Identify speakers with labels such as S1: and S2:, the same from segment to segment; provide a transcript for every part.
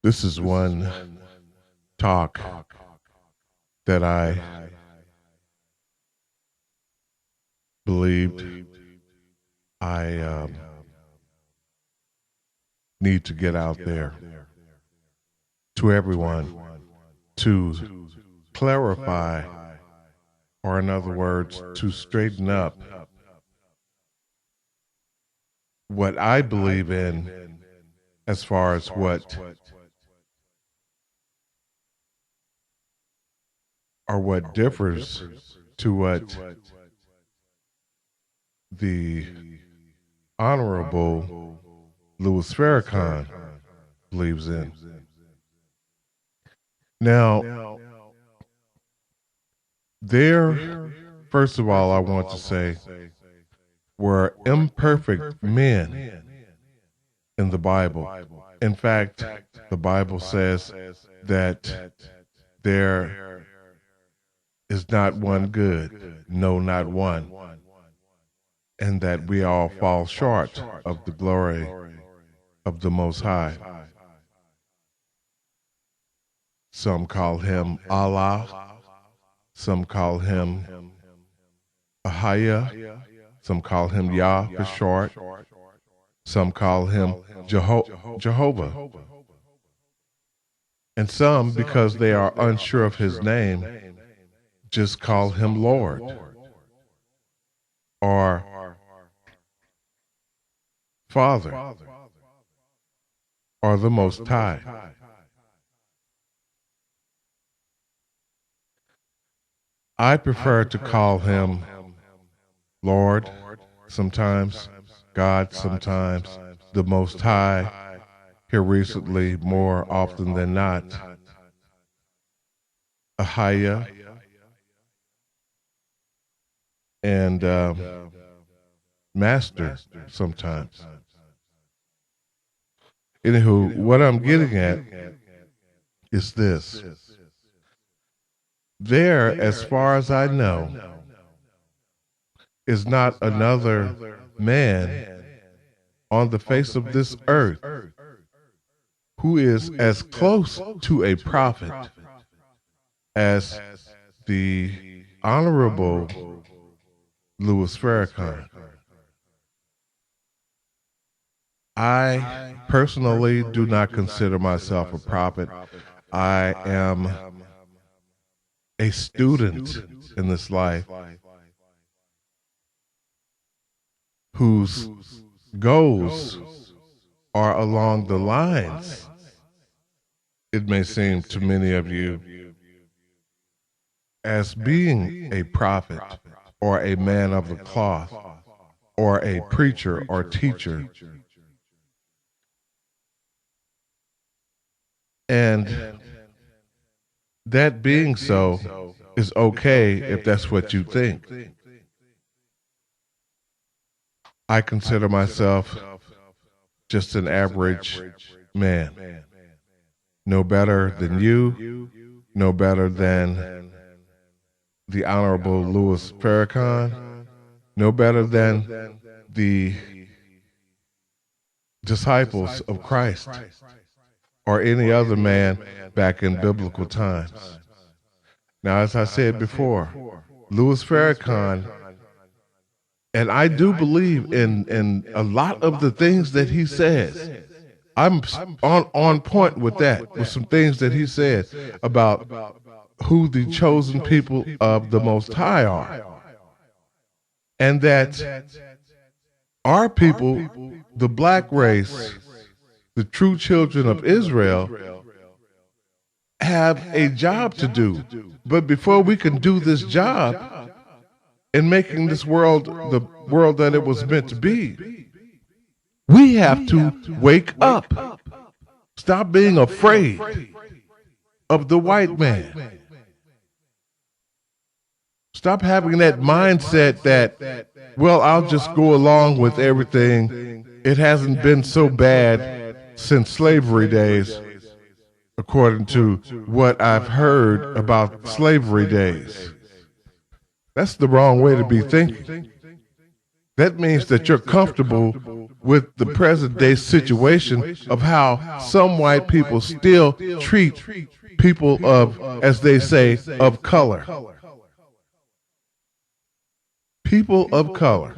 S1: This is one talk that I believed I need to get out there to everyone to clarify, or in other words, to straighten up what I believe in as far as what differs to what the Honorable Louis Farrakhan believes in. Now, there, first of all, I want to say, were imperfect men in the Bible. In fact, the Bible says that there is not one good, no, not one, and that we all fall short of the glory of the Most High. Some call him Allah, some call him Ahaya, some call him Yah for short, some call him Jehovah, and some, because they are unsure of his name, just call him Lord or Father or the Most High. I prefer to call him Lord sometimes, God sometimes, the Most High here recently more often than not, Ahaya, and Master sometimes. Anywho, what I'm getting at is this. There, as far as I know, is not another man on the face of this earth who is as close to a prophet as the Honorable Louis Farrakhan. I personally do not consider myself a prophet. I am a student in this life whose goals are along the lines, it may seem to many of you, as being a prophet or a man of the cloth or a preacher or teacher. And that being so is okay if that's what you think. I consider myself just an average man. No better than you, no better than the Honorable Louis Farrakhan, no better than the disciples of Christ or any other man back in biblical times. Now, as I said before, Louis Farrakhan, and I do believe in a lot of the things that he says. I'm on point with that, with some things that he said about who the chosen people of the Most High are. And that our people, the black race, the true children of Israel, have a job to do. But before we can do this job in making this world the world that it was meant to be, we have to wake up. Stop being afraid of the white man. Stop having that mindset that, well, I'll just go along with everything. It hasn't been so bad since slavery days, according to what I've heard about slavery days. That's the wrong way to be thinking. That means that you're comfortable with the present day situation of how some white people still treat people of, as they say, of color. People of color.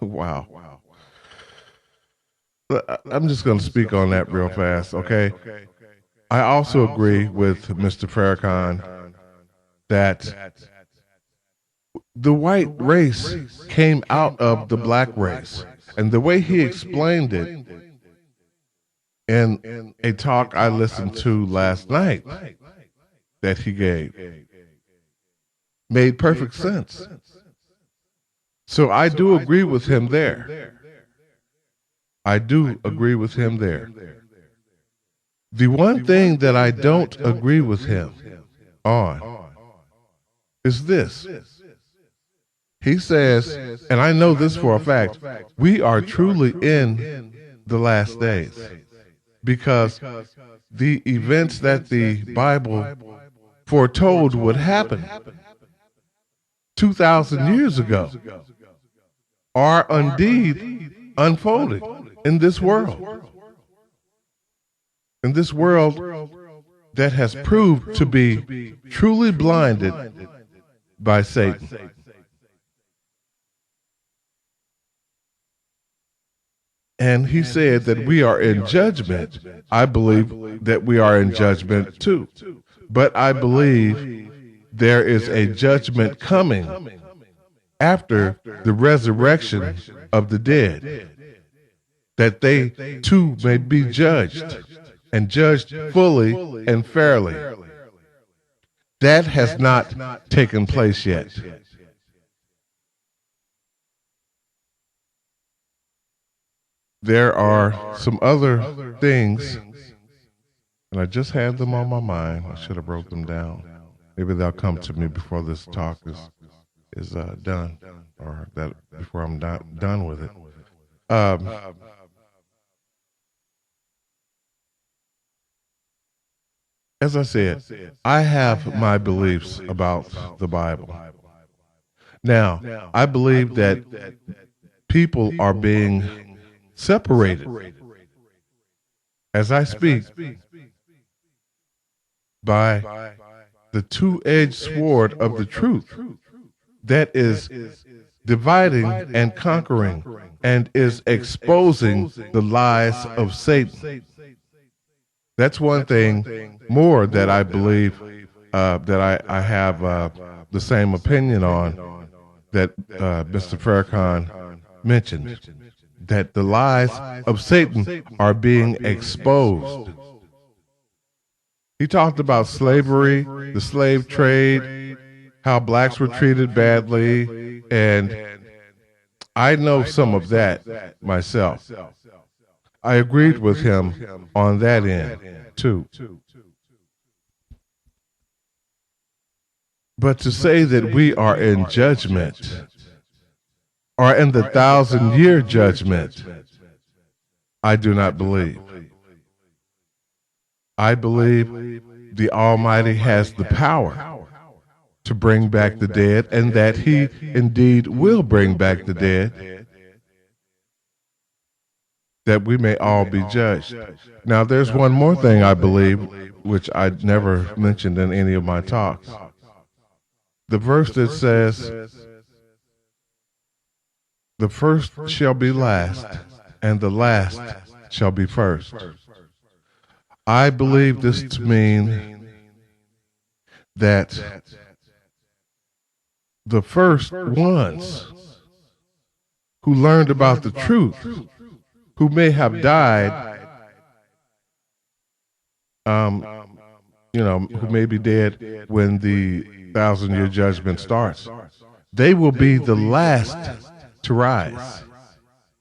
S1: Wow. I'm just going to speak on that real fast, okay? I also agree with Mr. Farrakhan that the white race came out of the black race. And the way he explained it in a talk I listened to last night that he gave made perfect sense. So I do agree with him there. I do agree with him there. The one thing that I don't agree with him on is this. He says, and I know this for a fact, we are truly in the last days because the events that the Bible foretold would happen 2,000 years ago are indeed unfolding in this world. In this world that has proved to be truly blinded by Satan. And he said that we are in judgment. I believe that we are in judgment too. But I believe there is a judgment coming after the resurrection of the dead, that they too may be judged and judged fully and fairly. That has not taken place yet. There are some other things, and I just had them on my mind. I should have wrote them down. Maybe they'll come to me before this talk is done, or that before I'm done with it. As I said, I have my beliefs about the Bible. Now, I believe that people are being separated as I speak by the two-edged sword of the truth that is dividing and conquering and is exposing the lies of Satan. That's one thing more that I believe that I have the same opinion on that Mr. Farrakhan mentioned, that the lies of Satan are being exposed. He talked about slavery, the slave trade, how blacks were treated badly, and I know some of that myself. I agreed with him on that end, too. But to say that we are in judgment, or in the 1,000-year judgment, I do not believe. I believe the Almighty has the power to bring back the dead, and that He indeed will bring back the dead, that we may all be judged. Now, there's one more thing I believe, which I never mentioned in any of my talks. The verse that says, the first shall be last, and the last shall be first. I believe this to mean that the first ones who learned about the truth, who may have died, who may be dead when the 1,000-year judgment starts, they will be the last to rise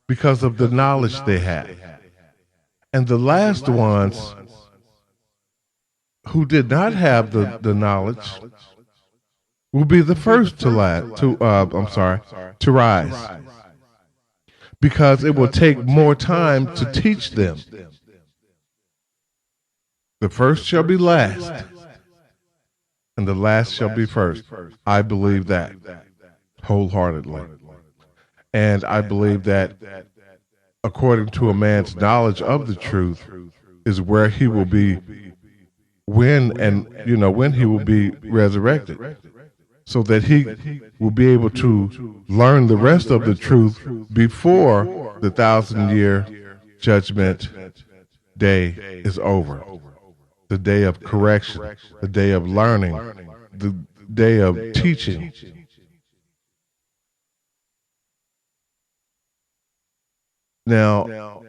S1: because of the knowledge they have. And the last ones who did not have the knowledge will be the first to rise, because it will take more time to teach them. The first shall be last, and the last shall be first. I believe that wholeheartedly. And I believe that according to a man's knowledge of the truth, is where he will be when he will be resurrected, so that he will be able to learn the rest of the truth before the 1,000-year judgment day is over. The day of correction, the day of learning, the day of teaching. Now,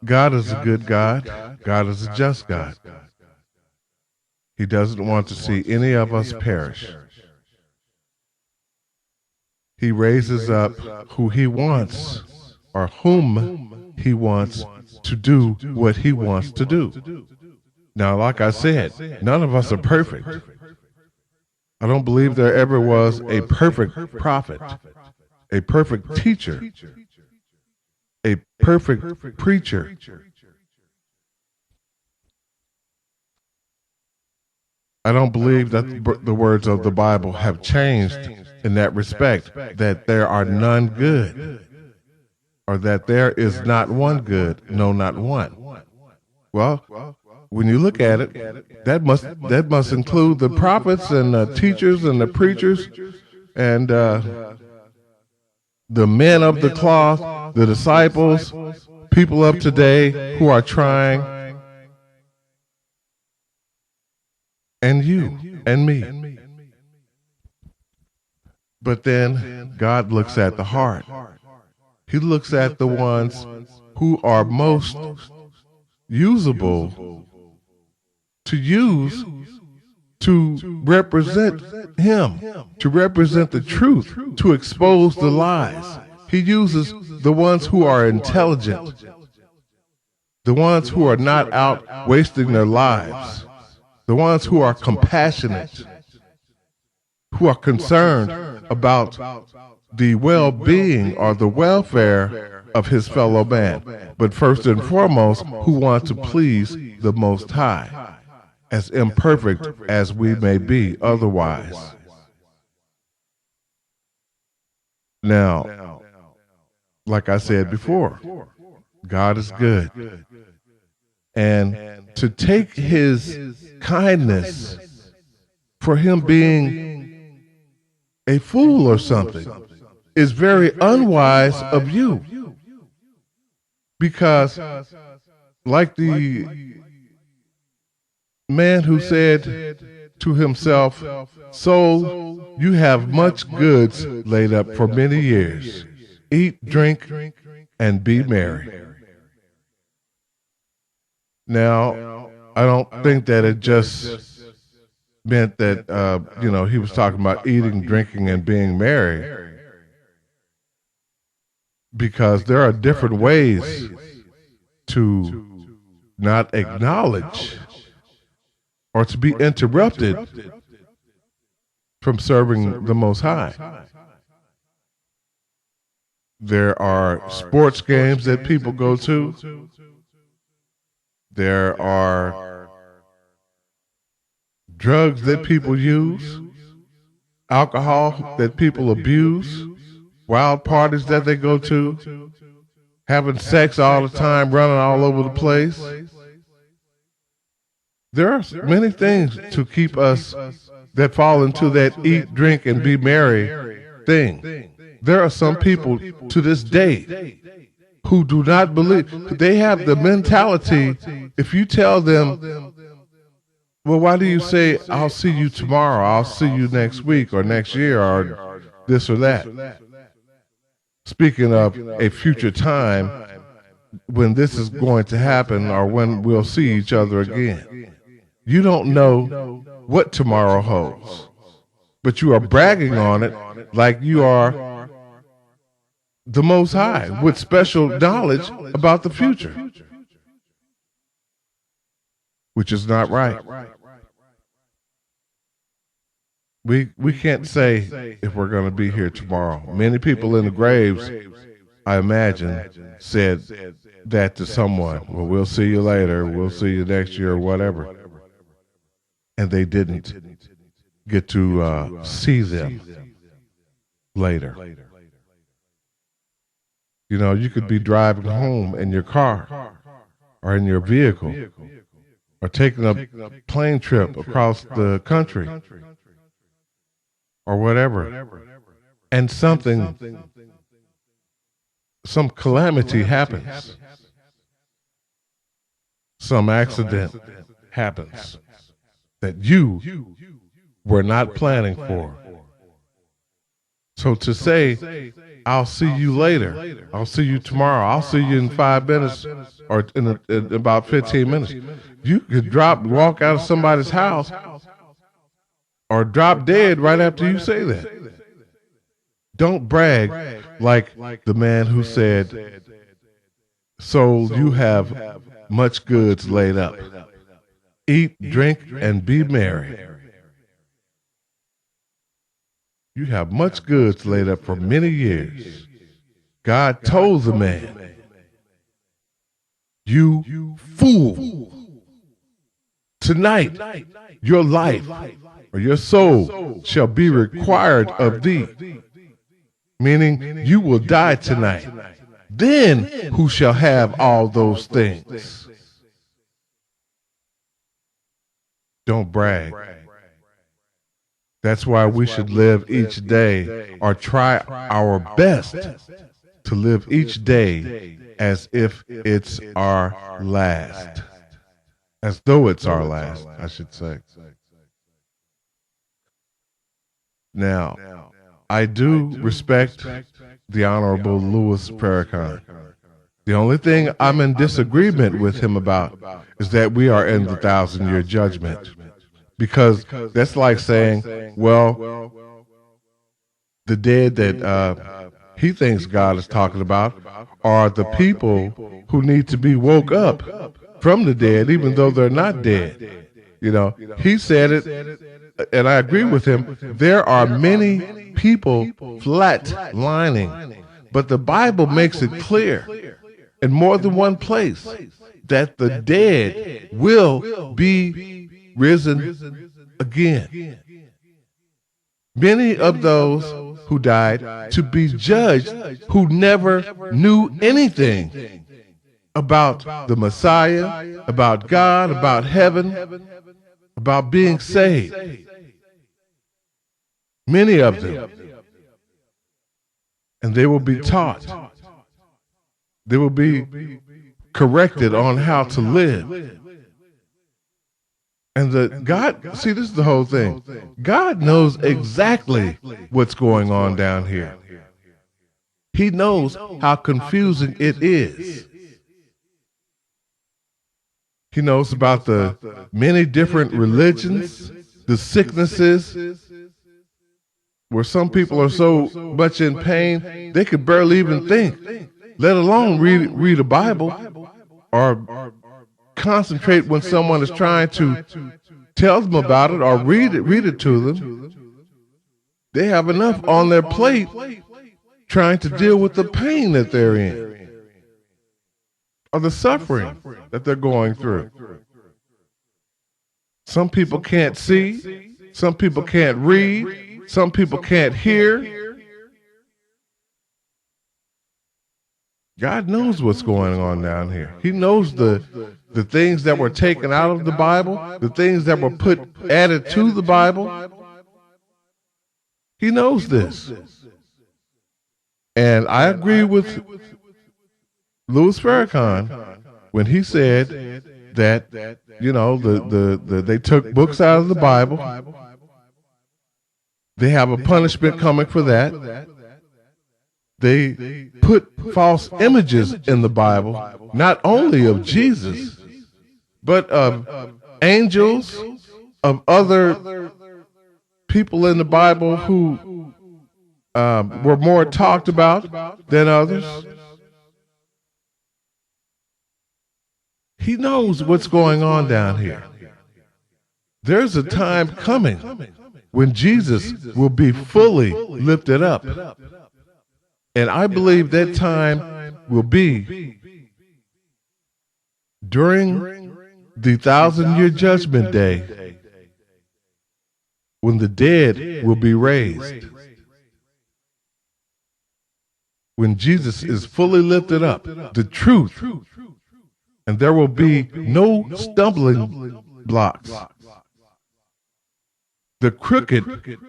S1: God is a good God. God is a just God. He doesn't want to see any of us perish. He raises up who he wants or whom he wants to do what he wants to do. Now, like I said, none of us are perfect. I don't believe there ever was a perfect prophet, a perfect teacher, a perfect preacher. I don't believe that the words of the Bible have changed in that respect, that there are none good, or that there is not one good, no, not one. Well, when you look at it, that must include the prophets and the teachers and the preachers and the men of the cloth, the disciples, people of today who are trying, and you and me. But then God looks at the heart. He looks at the ones who are most usable to use to represent him, to represent the truth, to expose the lies. He uses the ones who are intelligent, the ones who are not out wasting their lives, the ones who are compassionate, who are concerned about the well-being or the welfare of his fellow man, but first and foremost, who want to please the Most High, as imperfect as we may be otherwise. Now, like I said before, God is good. And to take his kindness for him being a fool or something is very unwise of you. Because, like the man who said to himself, "Soul, you have much goods laid up for many years. Eat, drink, and be merry." Now, I don't think that it just meant that, he was talking about eating, drinking, and being merry. Because there are different ways to not acknowledge or to be interrupted from serving the Most High. There are sports games that people go to. There are drugs that people use, alcohol that people abuse, wild parties that they go to, having sex all the time, running all over the place. There are many things to keep us that fall into that eat, drink, and be merry thing. There are some people to this day who do not believe. They have the mentality, if you tell them, well, why do you say, "I'll see you tomorrow, I'll see you next week or next year or this or that"? Speaking of a future time when this is going to happen or when we'll see each other again. You don't know what tomorrow holds, but you are bragging on it like you are the Most High with special knowledge about the future, which is not right. We can't say if we're going to be here tomorrow. Many people in the graves, I imagine, said that to someone. Well, we'll see you later. We'll see you next year or whatever. And they didn't get to see them later. You could be driving home in your car or in your vehicle or taking a plane trip across the country or whatever. And some calamity happens. Some accident happens that you were not planning for. So to say, I'll see you later, I'll see you tomorrow, I'll see you in 5 minutes or in about 15 minutes. You could walk out of somebody's house or drop dead right after you say that. Don't brag like the man who said, "Soul, you have much goods laid up. Eat, drink, and be merry." You have much goods laid up for many years. God told the man, "You fool, tonight your life or your soul shall be required of thee." Meaning you will die tonight. Then who shall have all those things? Don't brag. That's why we should live each day, or try our best to live each day as if it's our last. As though it's our last, I should say. Now, I do respect the Honorable Louis Farrakhan. The only thing I'm in disagreement with him about is that we are in the 1,000-year judgment. Because that's like saying, well, the dead that he thinks God is talking about are the people who need to be woke up from the dead, even though they're not dead. He said it, and I agree with him. There are many people flat-lining, but the Bible makes it clear in more than one place that the dead will be risen again. Many of those who died to be judged who never knew anything about the Messiah, about God, about heaven, about being saved. Many of them. And they will be taught. They will be corrected on how to live. And God, see, this is the whole thing. God knows exactly what's going on down here. He knows how confusing it is. He knows about the many different religions, the sicknesses, where some people are so much in pain, they could barely even think, let alone read a Bible or concentrate when someone is trying to tell them about it or read it to them. They have enough on their plate trying to deal with the pain that they're in or the suffering that they're going through. Some people can't see, some people can't read, some people can't hear. God knows what's going on down here. He knows the things that were taken out of the Bible, the things that were added to the Bible. He knows this. And I agree with Louis Farrakhan when he said that, they took books out of the Bible. They have a punishment coming for that. They put false images in the Bible, not only of Jesus, but of angels, of other people in the Bible who were more talked about than others. He knows what's going on down here. There's a time coming when Jesus will be fully lifted up. And I believe that time will be during the 1,000-year judgment day, when the dead will be raised. when Jesus is fully lifted up, the truth, and there will be no stumbling blocks. The crooked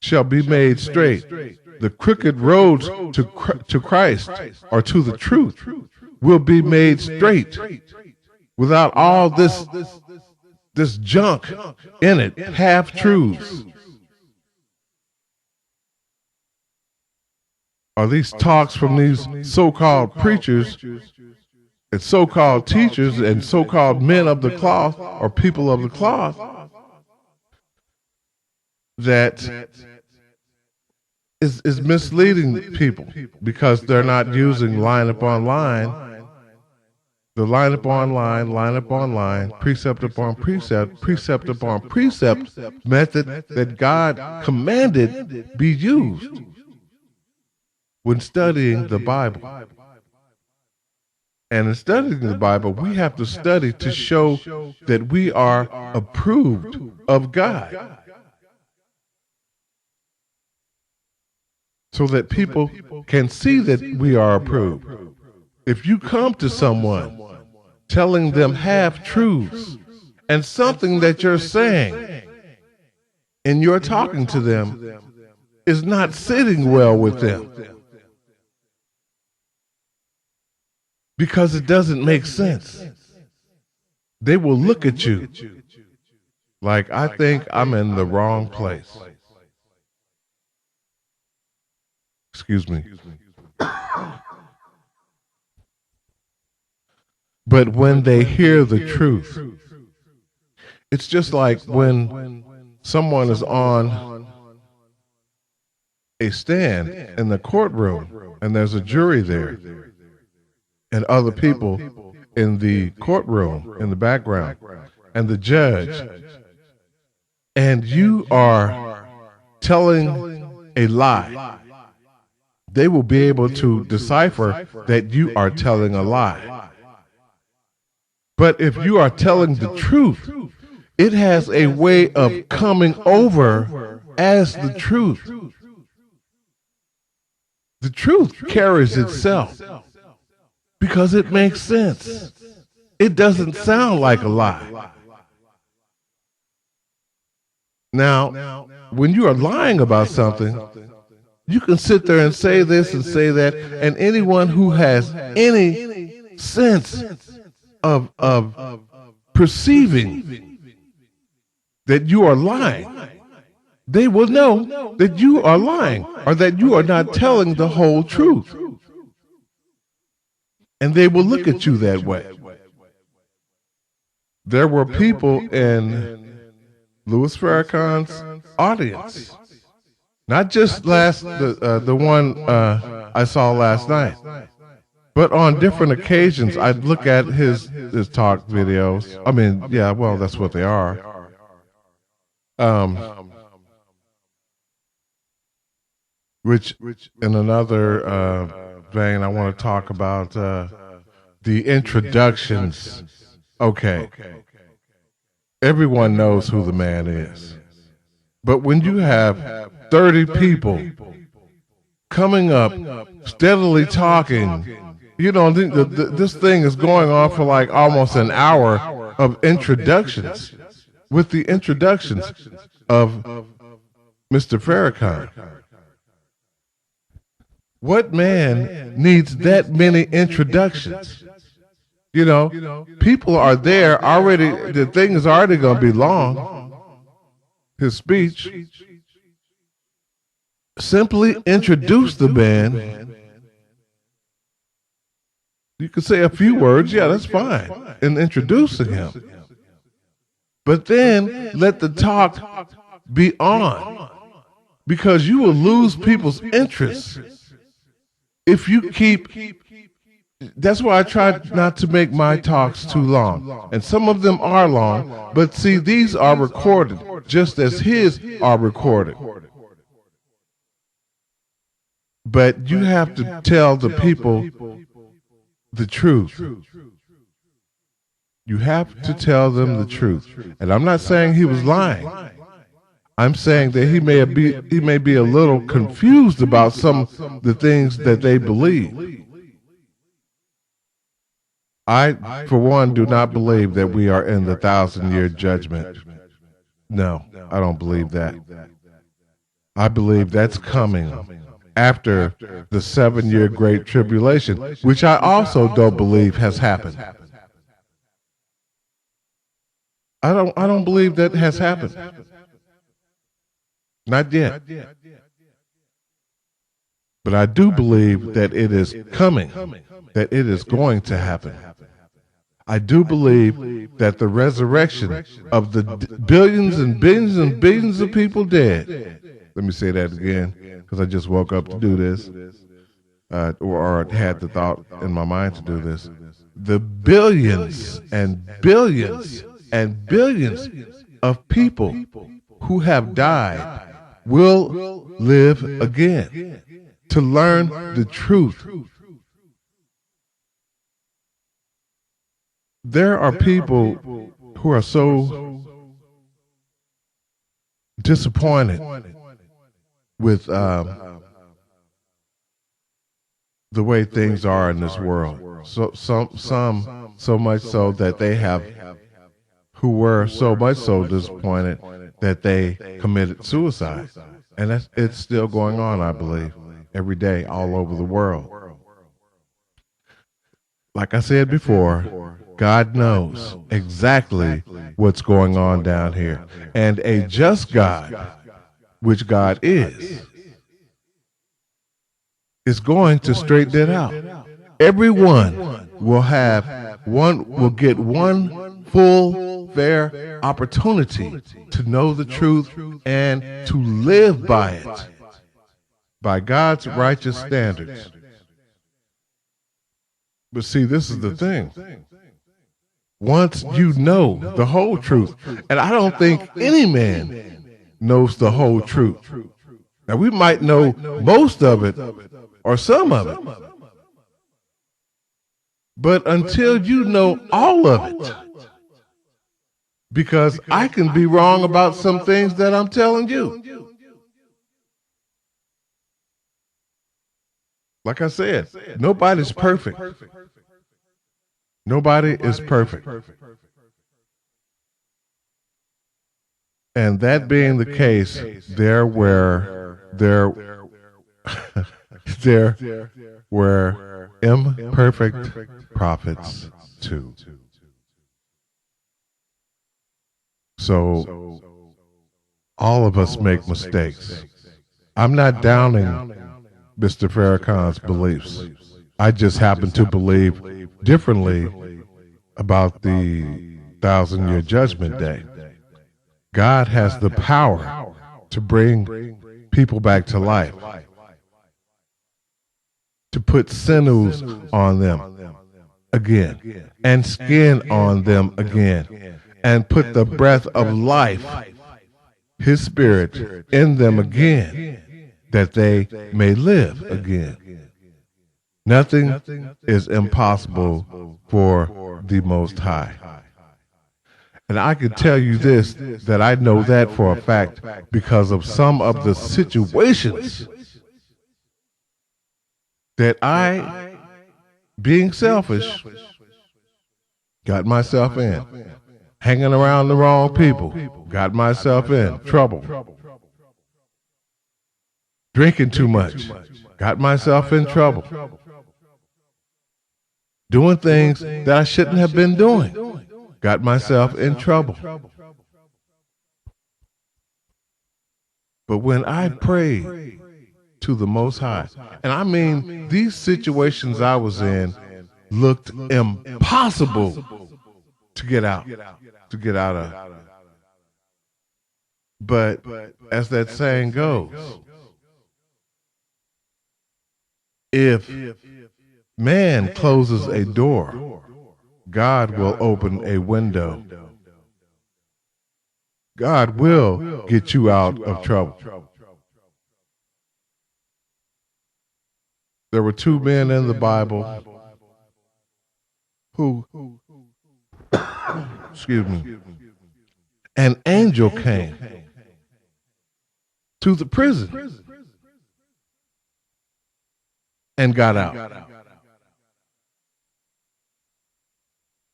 S1: shall be made straight. The crooked roads to Christ or to the truth will be made straight without all this junk in it, half-truths. Are these talks from these so-called preachers and so-called teachers and so-called men of the cloth or people of the cloth that is misleading people because they're not using line upon line, the line upon line, precept upon precept, precept upon precept method that God commanded be used when studying the Bible. And in studying the Bible, we have to study to show that we are approved of God, so that people can see that we are approved. If you come to someone telling them half-truths and something that you're saying and you're talking to them is not sitting well with them because it doesn't make sense, they will look at you like, I think I'm in the wrong place. Excuse me. But when they hear the truth, it's just like when someone is on a stand in the courtroom and there's a jury there and other people in the courtroom in the background and the judge, and you are telling a lie. They will be able to decipher that you are telling a lie. But if you are telling the truth, it has a way of coming over as the truth. The truth carries itself because it makes sense. It doesn't sound like a lie. Now, when you are lying about something, you can sit there and say this and say that, and anyone who has any sense of perceiving that you are lying, they will know that you are lying or that you are not telling the whole truth. And they will look at you that way. There were people in Louis Farrakhan's audience, not just the one I saw last night, but on different occasions. I'd look at his talk videos. I mean, yeah, well, that's what they are. Which in another vein, I want to talk about the introductions. Okay. Everyone knows who the man is. But when you have 30 people coming up, steadily talking, you know, this thing is going on for like almost an hour of introductions, with the introductions of Mr. Farrakhan. What man needs that many introductions? You know, people are there already. The thing is already going to be long. His speech. Simply introduce the man. You can say a few words, yeah, that's fine, in introducing him. But then let the talk be on, because you will lose people's interest if you keep. That's why I try not to make my talks too long. And some of them are long, but see, these are recorded, just as his are recorded. But you have to tell the people the truth. You have to tell them the truth. And I'm not saying he was lying. I'm saying that he may be a little confused about some of the things that they believe. I, for one, do not believe that we are in the 1,000-year judgment. No, I don't believe that. I believe that's coming after the 7-year Great Tribulation, which I also don't believe has happened. I don't believe that has happened. Not yet. But I do believe that it is coming, that it is going to happen. I do believe that the resurrection of the billions and billions and billions of people dead. Let me say that again, because I just woke up to do this, or had the thought in my mind to do this. The billions and billions and billions of people who have died will live again to learn the truth. There are people who are so disappointed with the way things are in this world. Some so much so that they have, who were so much so disappointed that they committed suicide, and it's still going on, I believe, every day all over the world. Like I said before, God knows exactly what's going on down here. And a just God, which God is going to straighten it out. Everyone will get one full, fair opportunity to know the truth and to live by it, by God's righteous standards. But see, this is the thing. Once you know the whole truth, and I don't think any man knows the whole truth. Now, we might know most of it or some of it, but until you know all of it, because I can be wrong about some things that I'm telling you. Like I said, nobody's perfect. Nobody is perfect. And that being the case, there were imperfect prophets too. So all of us make mistakes. I'm not downing Mr. Farrakhan's beliefs. I just happen to believe differently about the 1,000-year judgment day. God has the power to bring people back to life, to put sinews on them again, and skin on them again, and put the breath of life, His Spirit, in them again, that they may live again. Nothing is impossible for the Most High. And I can tell you this, that I know that for a fact because of some of the situations that I, being selfish, got myself in. Hanging around the wrong people, got myself in trouble. Drinking too much, got myself in trouble. Doing things that I shouldn't have been doing, got myself in trouble. But when I prayed to the Most High, and I mean, these situations I was in looked impossible to get out of. But as that saying goes, if man closes a door, God will open a window. God will get you out of trouble. There were two men in the Bible who, excuse me, an angel came to the prison and got out.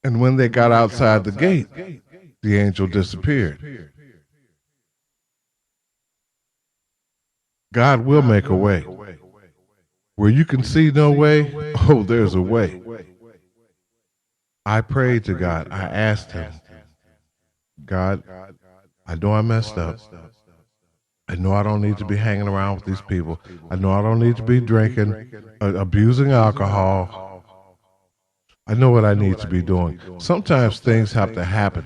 S1: And when they got outside the gate, the angel disappeared. God will make a way. Where you can see no way, oh, there's a way. I prayed to God. I asked him, God, I know I messed up. I know I don't need to be hanging around with these people. I know I don't need to be drinking, abusing alcohol. I know what I need to be doing. Sometimes things have to happen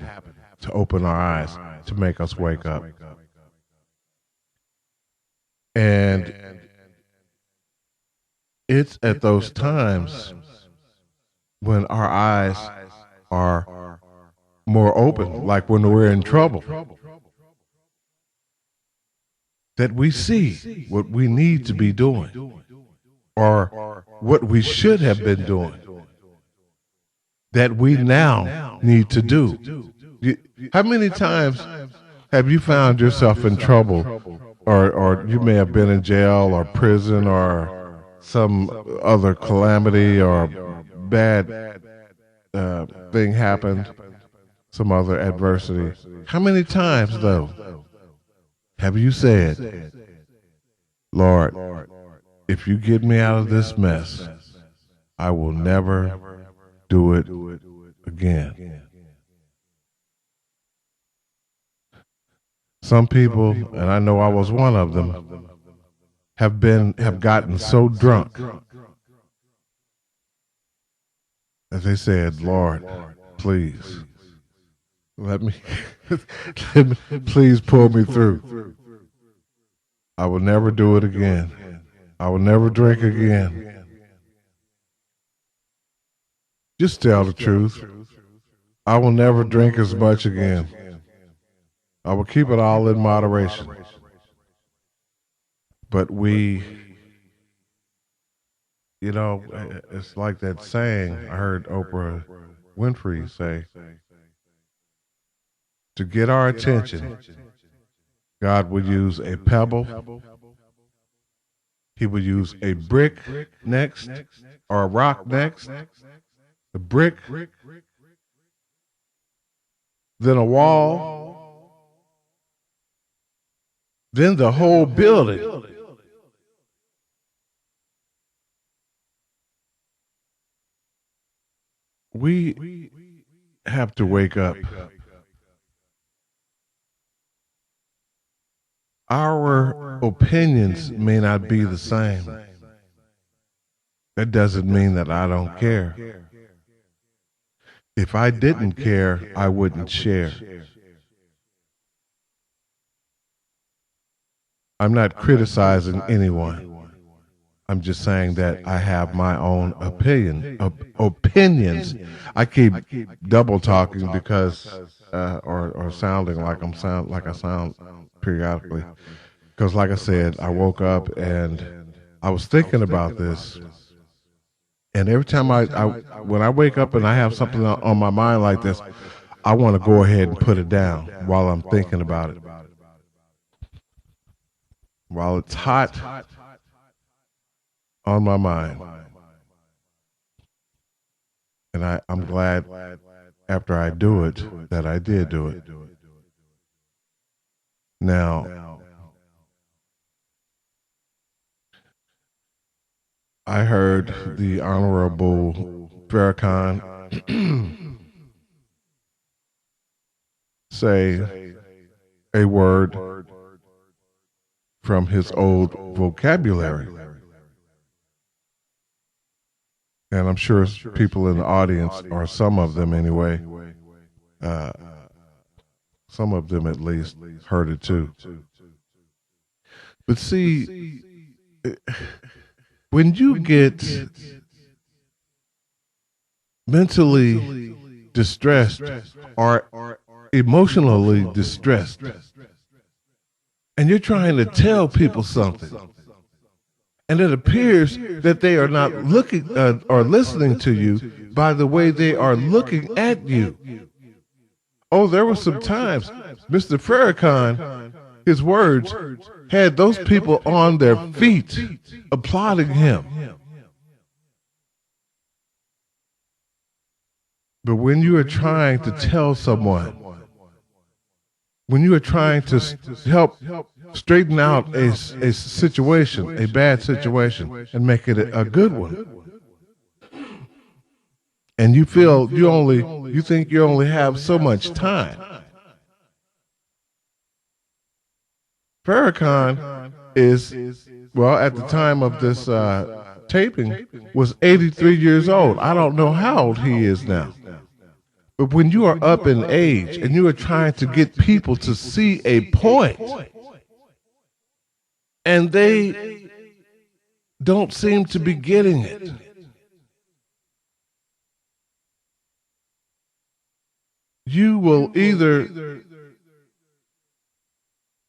S1: to open our eyes, to make us wake up. And it's at those times when our eyes are more open, like when we're in trouble, that we see what we need to be doing or what we should have been doing that we now need to do. How many times have you found yourself in trouble, or you may have been in jail or prison or some other calamity or bad thing happened, some other adversity? How many times, though, have you said, Lord, if you get me out of this mess, I will never do it again? Some people, and I know I was one of them, have gotten so drunk that they said, Lord, please, please pull me through. I will never do it again. I will never drink again. Just tell the truth. I will never drink as much again. I will keep it all in moderation. But it's like that saying I heard Oprah Winfrey say, to get our attention, God would use a pebble, he would use a brick next, or a rock next, a brick, then a wall, then the whole building. We have to wake up. Our opinions may not be the same. That doesn't mean that I don't care. If I didn't care, I wouldn't share. I'm not criticizing anyone. I'm just saying that I have my own opinions. I keep double talking because, or sounding like I sound periodically. Because, like I said, I woke up and I was thinking about this. And every time when I wake up and I have something on my mind like this, I want to go ahead and put it down while I'm thinking about it. While it's hot on my mind. And I'm glad after I do it that I did do it. Now, I heard the Honorable Farrakhan say a word from his old vocabulary. And I'm sure people in the audience, or some of them anyway, some of them at least, heard it too. But see, when you get mentally distressed or emotionally distressed, and you're trying to tell people something, and it appears that they are not looking or listening to you by the way they are looking at you. Oh, there were some times Mr. Farrakhan his words had those people on their feet applauding him. But when you are trying to tell someone, when you are trying to help straighten out a situation, a bad situation, and make it a good one, and you feel you think you only have so much time. Farrakhan is, well, at the time of this taping, was 83 years old. I don't know how old he is now. But when you are up in age and you are trying to get people to see a point, and they don't seem to be getting it, you will either,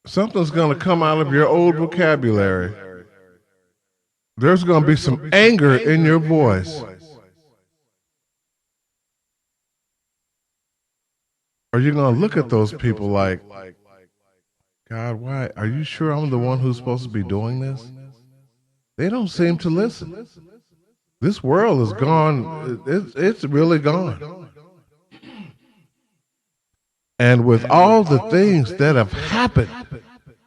S1: something's going to come out of your old vocabulary. There's going to be some anger in your voice. Or you're going to look at those people like, God, why? Are you sure I'm the one who's supposed to be doing this? They don't seem to listen. This world is gone. It's really gone. And with all the things that have happened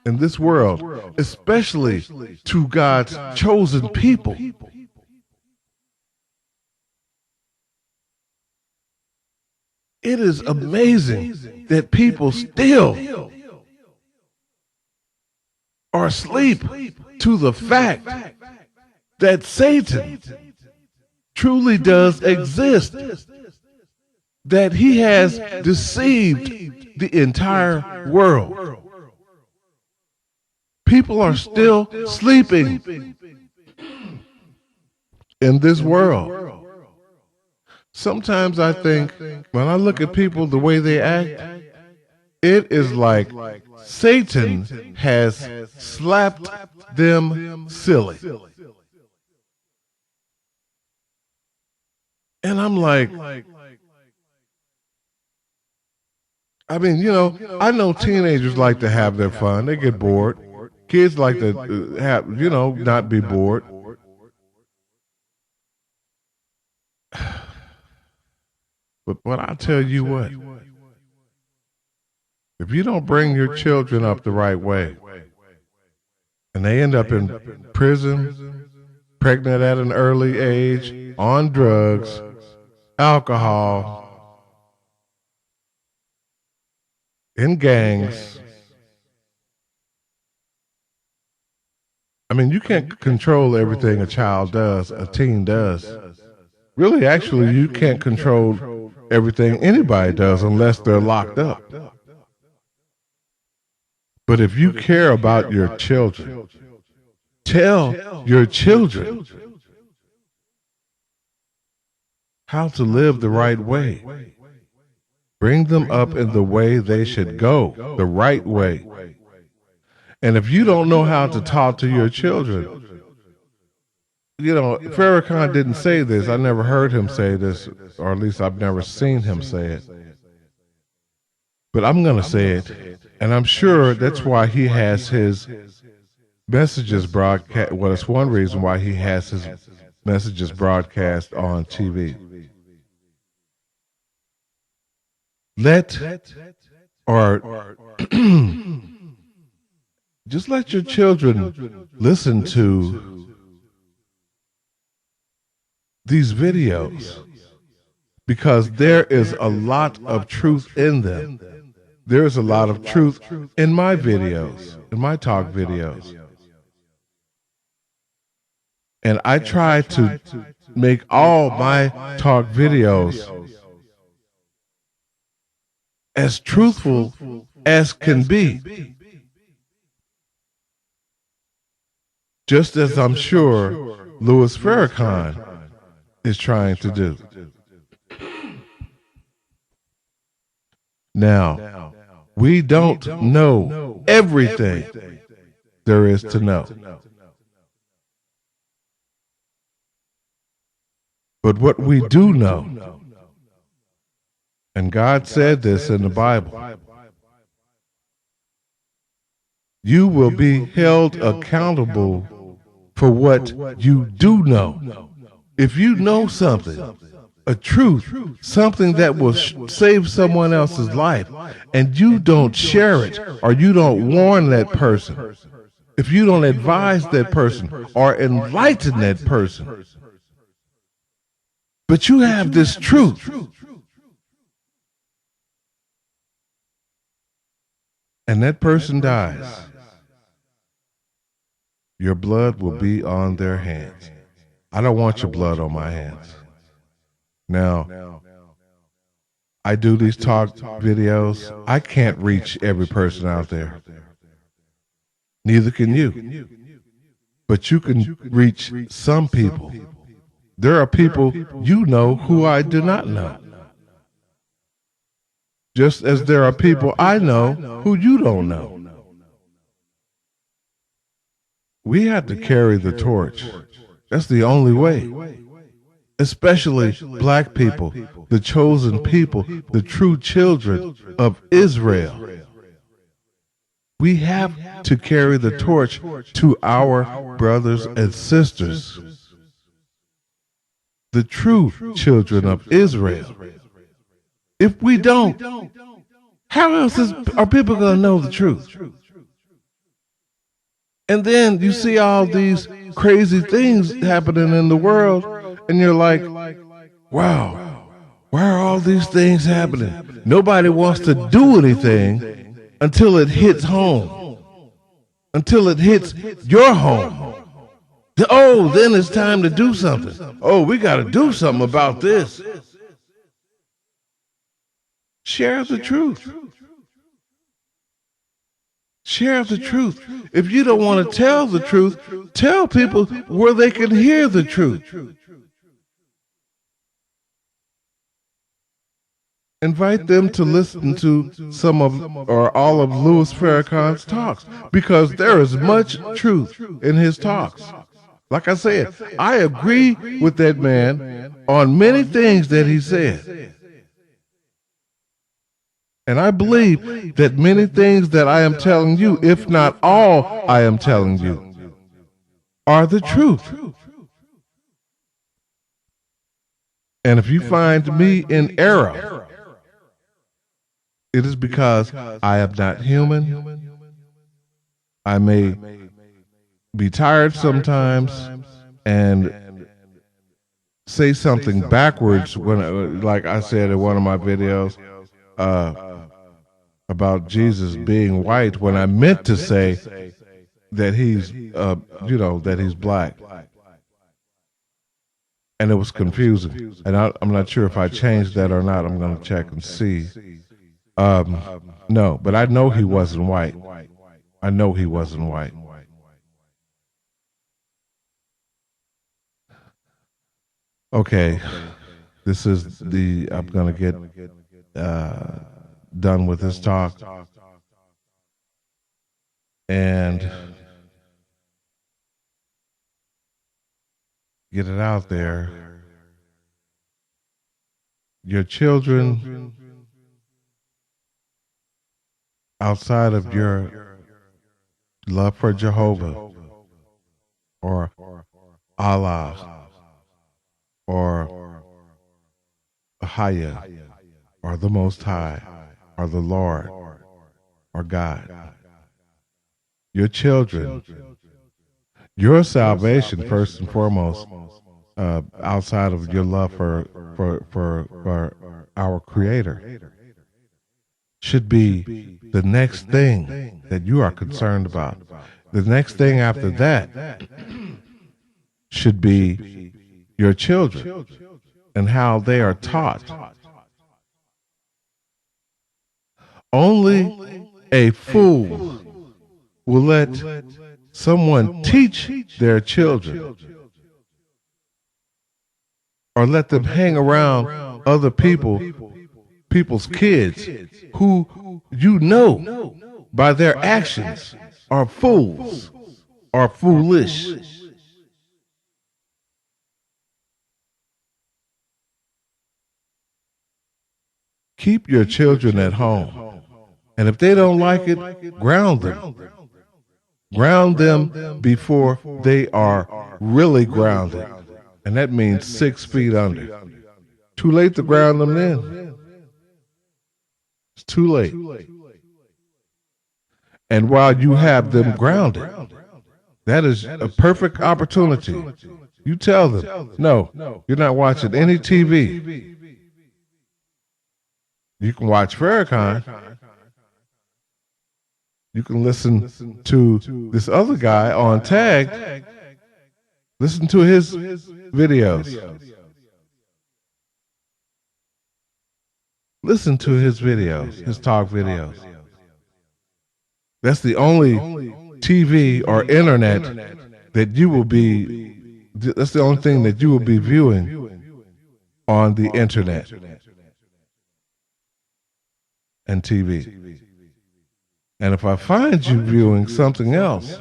S1: in this world, especially to God's chosen people, it is amazing that people still are asleep to the fact that Satan truly does exist, that he has deceived the entire world. People are still sleeping in this world. Sometimes I think, when I look at people, the way they act, it is like Satan has slapped them silly. And I'm like, I mean, I know teenagers like to have their fun. They get bored. Kids like to have, not be bored. But I tell you what, if you don't bring your children up the right way, and they end up in prison, pregnant at an early age, on drugs, alcohol, in gangs, I mean, you can't control everything a child does, a teen does. Really, actually, you can't control everything anybody does unless they're locked up. But if you care about your children, tell your children how to live the right way. Bring them up in the way they should go, the right way. And if you don't know how to talk to your children, Farrakhan didn't say this. I never heard him say this, or at least I've never seen him say it. But I'm going to say it, and I'm sure that's why he has his messages broadcast. Well, it's one reason why he has his messages broadcast on TV. Just let your children listen to these videos, because there is a lot of truth in them. There is a lot of truth in my videos, in my talk videos. And I try to make all my talk videos as truthful as can be. Just as I'm sure Louis Farrakhan is trying to do. Now, we don't know everything there is to know. But what we do know, and God said this in the Bible, you will be held accountable for what you do know. If you know something, a truth, something that will save someone else's life, and you don't share it or you don't warn that person, if you don't advise that person or enlighten that person, but you have this truth, and that person dies, your blood will be on their hands. I don't want your blood on my hands. Now, I do these talk videos. I can't reach every person out there. Neither can you. But you can reach some people. There are people you know who I do not know. Just as there are people I know who you don't know. We have to carry the torch. That's the only way. Especially black people, the chosen people, the true children of Israel. We have to carry the torch to our brothers and sisters, the true children of Israel. If we don't, how else are people going to know the truth? And then you see all these crazy things happening in the world, and you're like, wow, why are all these things happening? Nobody wants to do anything until it hits home, until it hits your home. Oh, then it's time to do something. Oh, we got to do something about this. Share the truth. Share the truth. If you don't want to tell the truth, tell people where they can hear the truth. Invite them to listen to some of or all of Louis Farrakhan's talks, because there is much truth in his talks. Like I said, I agree with that man on many things that he said. And I believe that many things that I am telling you, if not all I am telling you, are the truth. And if you find me in error, it is because I am not human. I may be tired sometimes and say something backwards when, like I said in one of my videos, about Jesus being white, when I meant to say that he's, that he's black. And it was confusing. And I'm not sure if I changed that or not. I'm going to check and see. No, but I know he wasn't white. I know he wasn't white. Okay. This is I'm going to get done with this talk. And get it out there. Your children, outside of your love for Jehovah or Allah or Ahaya or the Most High or the Lord or God, your children, your salvation first and foremost, outside of your love for our Creator, should be the next thing that you are concerned about. The next thing after that should be your children and how they are taught. Only a fool will let someone teach their children or let them hang around other people's kids who you know by their actions are fools, are foolish. Keep your children at home. And if they don't like it, ground them. Ground them before they are really grounded. And that means 6 feet under. Too late to ground them then. It's too late. And while you have them grounded, that is a perfect opportunity. You tell them, no, you're not watching any TV. You can watch Farrakhan. You can listen to this other guy on Tag. Listen to his videos. Listen to his videos, his talk videos. That's the only TV or internet that you will be, that's the only thing that you will be viewing on the internet and TV. And if I find you viewing something else,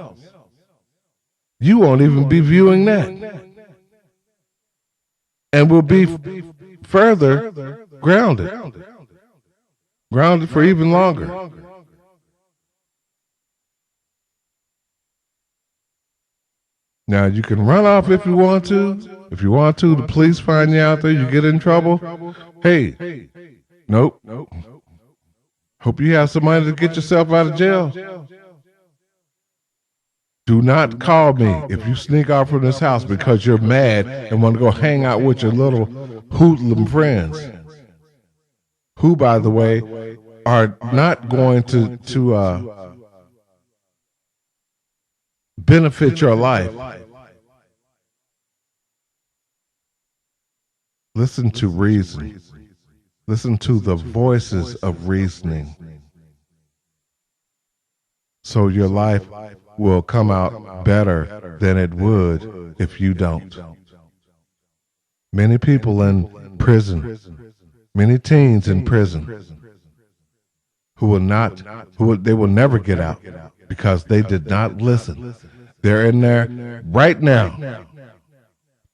S1: you won't even be viewing that. And will be further grounded. Grounded for even longer. Now, you can run off if you want to. If you want to, the police find you out there, you get in trouble. Hey, nope. Hope you have some money to get yourself out of jail. Do not call me if you sneak out from this house because you're mad and want to go hang out with your little hoodlum friends, who, by the way, are not going to benefit your life. Listen to reason. Listen to the voices of reasoning. So your life will come out better than it would if you don't. Many people in prison, many teens in prison, they will never get out because they did not listen. They're in there right now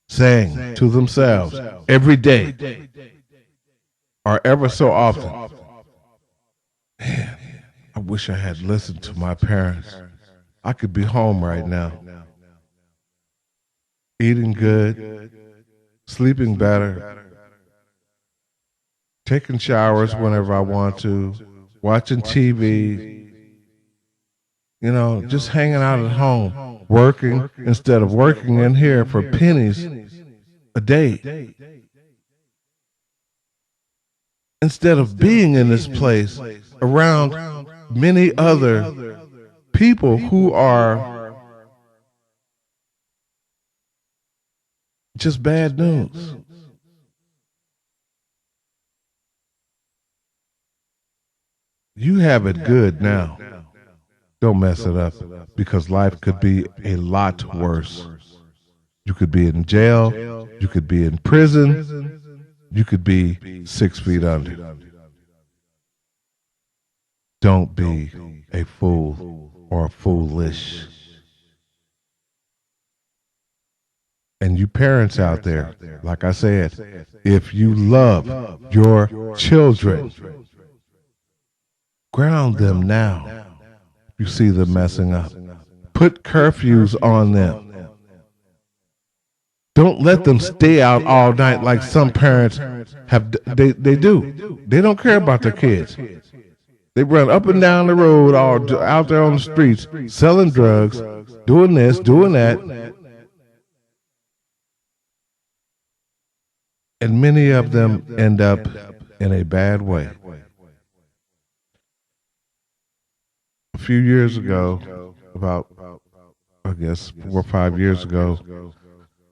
S1: saying to themselves every day or ever so often, man, I wish I had listened to my parents. I could be home right now, eating good, sleeping better, taking showers whenever I want to, watching TV, just hanging out at home, working instead of working in here for pennies a day. Instead of being in this place around many other people who are just bad news. You have it good now. Don't mess it up because life could be a lot worse. You could be in jail. You could be in prison. You could be 6 feet under. Don't be a fool or foolish. And you parents out there, like I said, if you love your children, ground them now. You see them messing up. Put curfews on them. Don't let them stay out all night like some parents have. They do. They don't care about their kids. They run up and down the road, all out there on the streets, selling drugs, doing this, doing that. And many of them end up in a bad way. A few years ago, about, I guess, 4 or 5 years ago,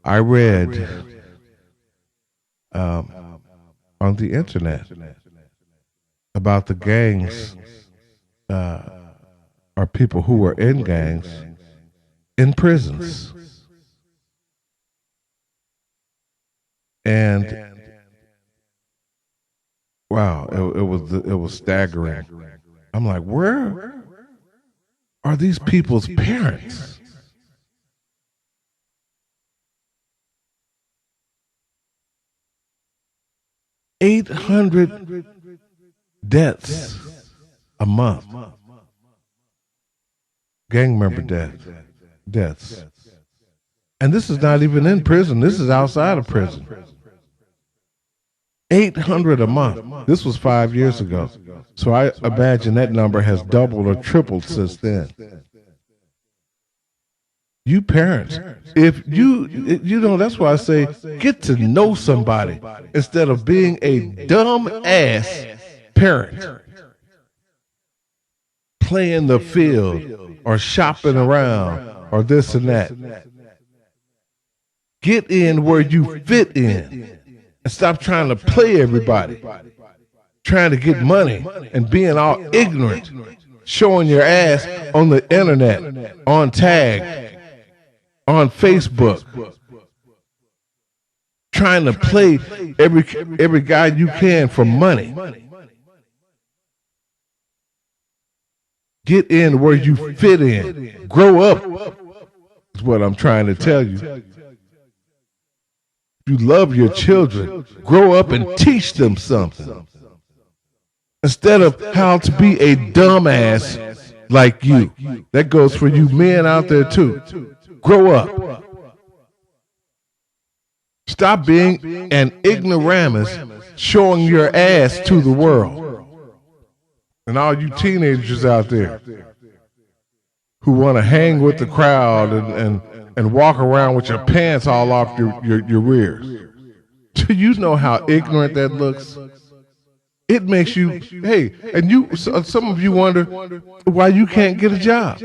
S1: I read on the internet about the gangs or people who were in gangs in prisons. And wow, it was staggering. I'm like, where are these people's parents? 800 deaths a month. gang member deaths. And this is not even in prison. This is outside of prison. 800 a month. This was 5 years ago. So I imagine that number has doubled or tripled since then. You parents, if you know, that's why I say get to know somebody instead of being a dumb ass parent. Playing the field or shopping around or this and that. Get in where you fit in and stop trying to play everybody. Trying to get money and being all ignorant. Showing your ass on the internet, on tag, on Facebook. Trying to play every guy you can for money. Get in where you fit in. Grow up is what I'm trying to tell you. If you love your children, grow up and teach them something. Instead of how to be a dumbass like you. That goes for you men out there too. Grow up. Stop being an ignoramus showing your ass to the world. And all you teenagers out there who want to hang with the crowd and walk around with your pants all off your rear. Do you know how ignorant that looks? It makes you, hey, and some of you wonder why you can't get a job.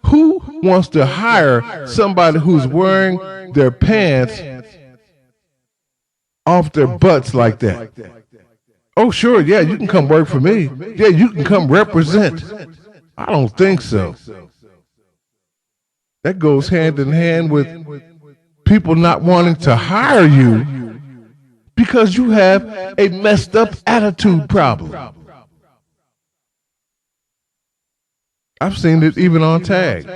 S1: Who wants to hire somebody who's wearing their pants off their butts like that? Oh, sure, yeah, you can come work for me. Yeah, you can come represent. I don't think so. That goes hand in hand with people not wanting to hire you because you have a messed up attitude problem. I've seen it even on tag.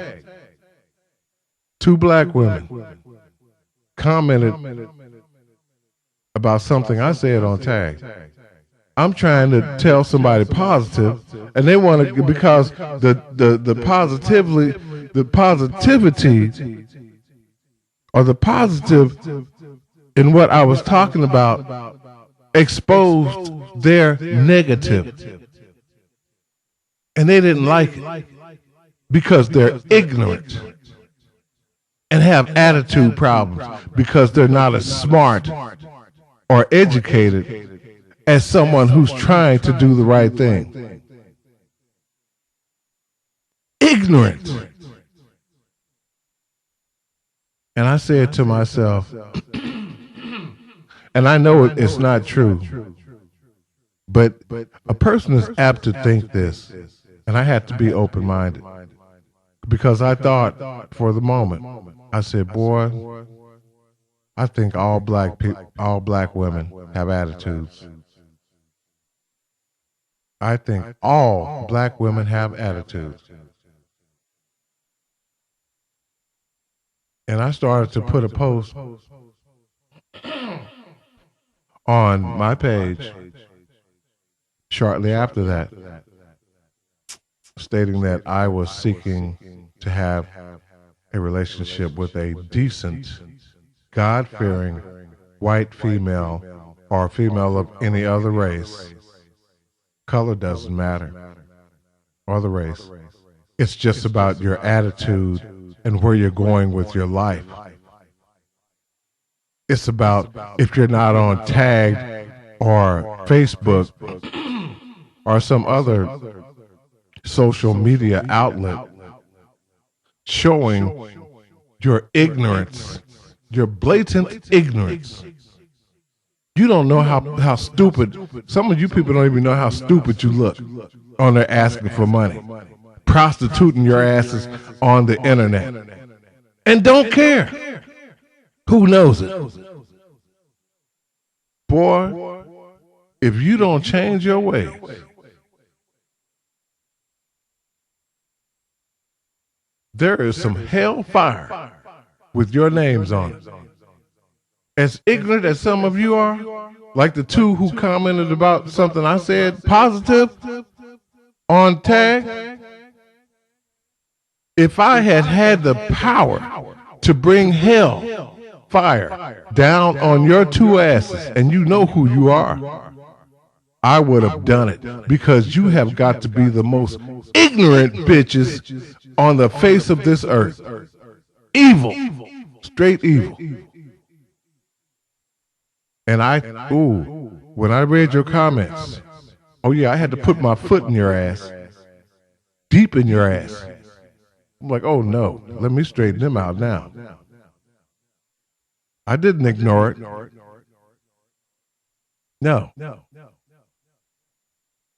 S1: 2 black women commented about something I said on tag. I'm trying to tell somebody positive, and they want to, because the positivity or the positive in what I was talking about exposed their negative, and they didn't like it because they're ignorant and have attitude problems because they're not as smart or educated as someone who's trying to do the right thing. Ignorant. And I said to myself, and I know it's not true, but a person is apt to think this, and I had to be open-minded, because I thought for the moment, I said, boy, I think all black women have attitudes. I think all black women have attitudes. And I started to put a post on my page shortly after that, stating that I was seeking to have a relationship with a decent, God-fearing white female or female of any other race. Color doesn't matter, or the race. It's just about your attitude and where you're going with your life. It's about if you're not on Tag or Facebook or some other social media outlet showing your ignorance, your blatant ignorance. You don't know how stupid, some of you people don't even know how stupid you look on there asking for money, prostituting your asses on the internet, and don't care. Who knows it? Boy, if you don't change your ways, there is some hellfire with your names on it. As ignorant as some of you are, like the 2 who commented about something I said positive on Tag, If I had had the power to bring hell, fire, down on your two asses, and you know who you are, I would have done it, because you have got to be the most ignorant bitches on the face of this earth. Evil. Straight evil. And when I read your comments, oh yeah, I had to put my foot in your ass, deep in your ass. I'm like, oh no, let me straighten them out now. I didn't ignore it. No.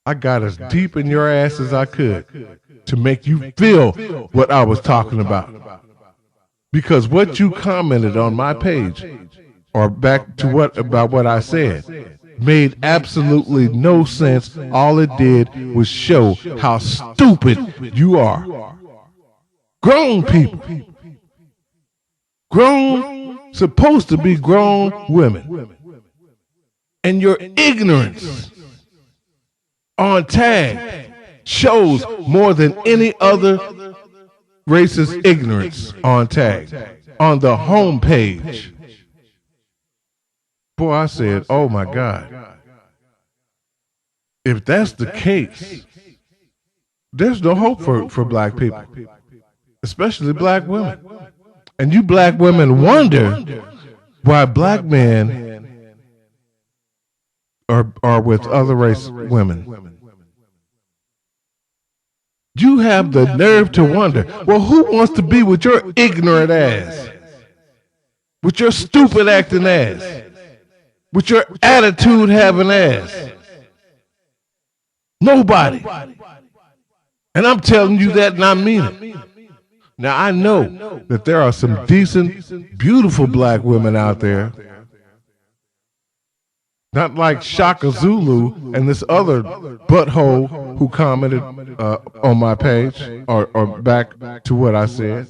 S1: I got as deep in your ass as I could to make you feel what I was talking about. Because what you commented on my page, or back to what I said, made absolutely no sense. All it did was show how stupid you are. Grown people. Supposed to be grown women. And your ignorance on tag shows more than any other racist ignorance on tag on the home page. Boy, I said, oh my God. If that's the case, there's no hope for black people, especially black women. And you black women wonder why black men are with other race women. You have the nerve to wonder, well, who wants to be with your ignorant ass? With your stupid acting ass? With your attitude having ass? Nobody. And I'm telling you that, and I mean it. Now, I know that there are some decent, beautiful black women out there. Not like Shaka Zulu and this other butthole who commented on my page or back to what I said.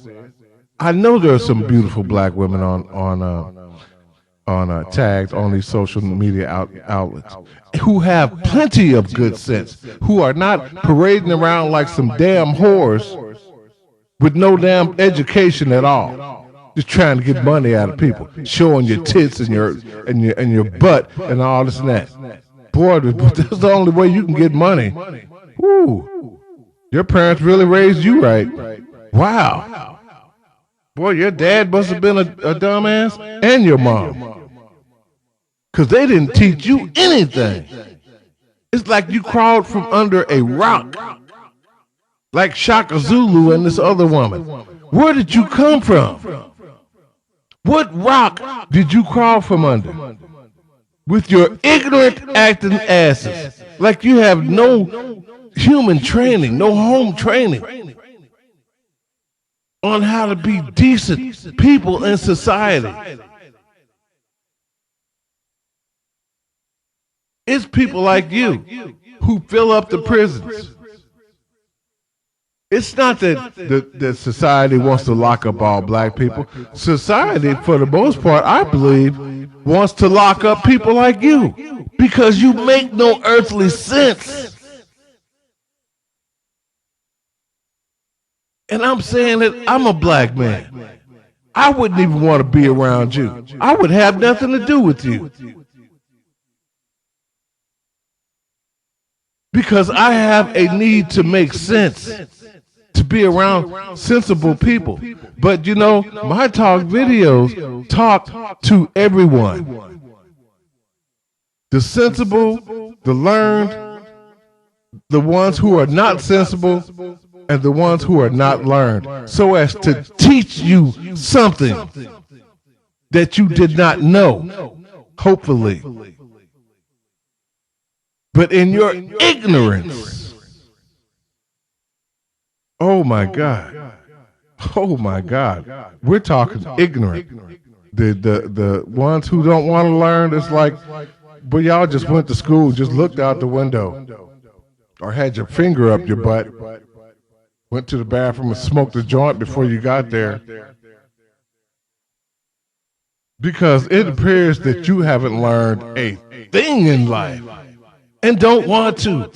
S1: I know there are some beautiful black women on tags on these social media outlets who have plenty of good sense, who are not parading around like some damn whores with no damn education at all. Just trying to get money out of people, showing your tits and your butt and all this and that. Boy, that's the only way you can get money. Woo. Your parents really raised you right. Wow. Boy, your dad must have been a dumbass, and your mom. Because they didn't teach you anything. It's like you crawled from under a rock. Like Shaka Zulu and this other woman. Where did you come from? What rock did you crawl from under? With your ignorant acting asses. Like you have no human training, no home training on how to be decent people in society. It's people like you who fill up the prisons. It's not that society wants to lock up all black people. Society, for the most part, I believe, wants to lock up people like you because you make no earthly sense. And I'm saying that I'm a black man. I wouldn't even want to be around you. I would have nothing to do with you. Because I have a need to make sense, to be around sensible people. But you know, my talk videos talk to everyone. The sensible, the learned, the ones who are not sensible, and the ones who are not learned, so as to teach you something that you did not know, hopefully. But in your ignorance, oh my God, we're talking ignorant. The ones who don't want to learn, it's like, but y'all just went to school, just looked out the window, or had your finger up your butt, went to the bathroom and smoked a joint before you got there. Because it appears that you haven't learned a thing in life. And don't want to.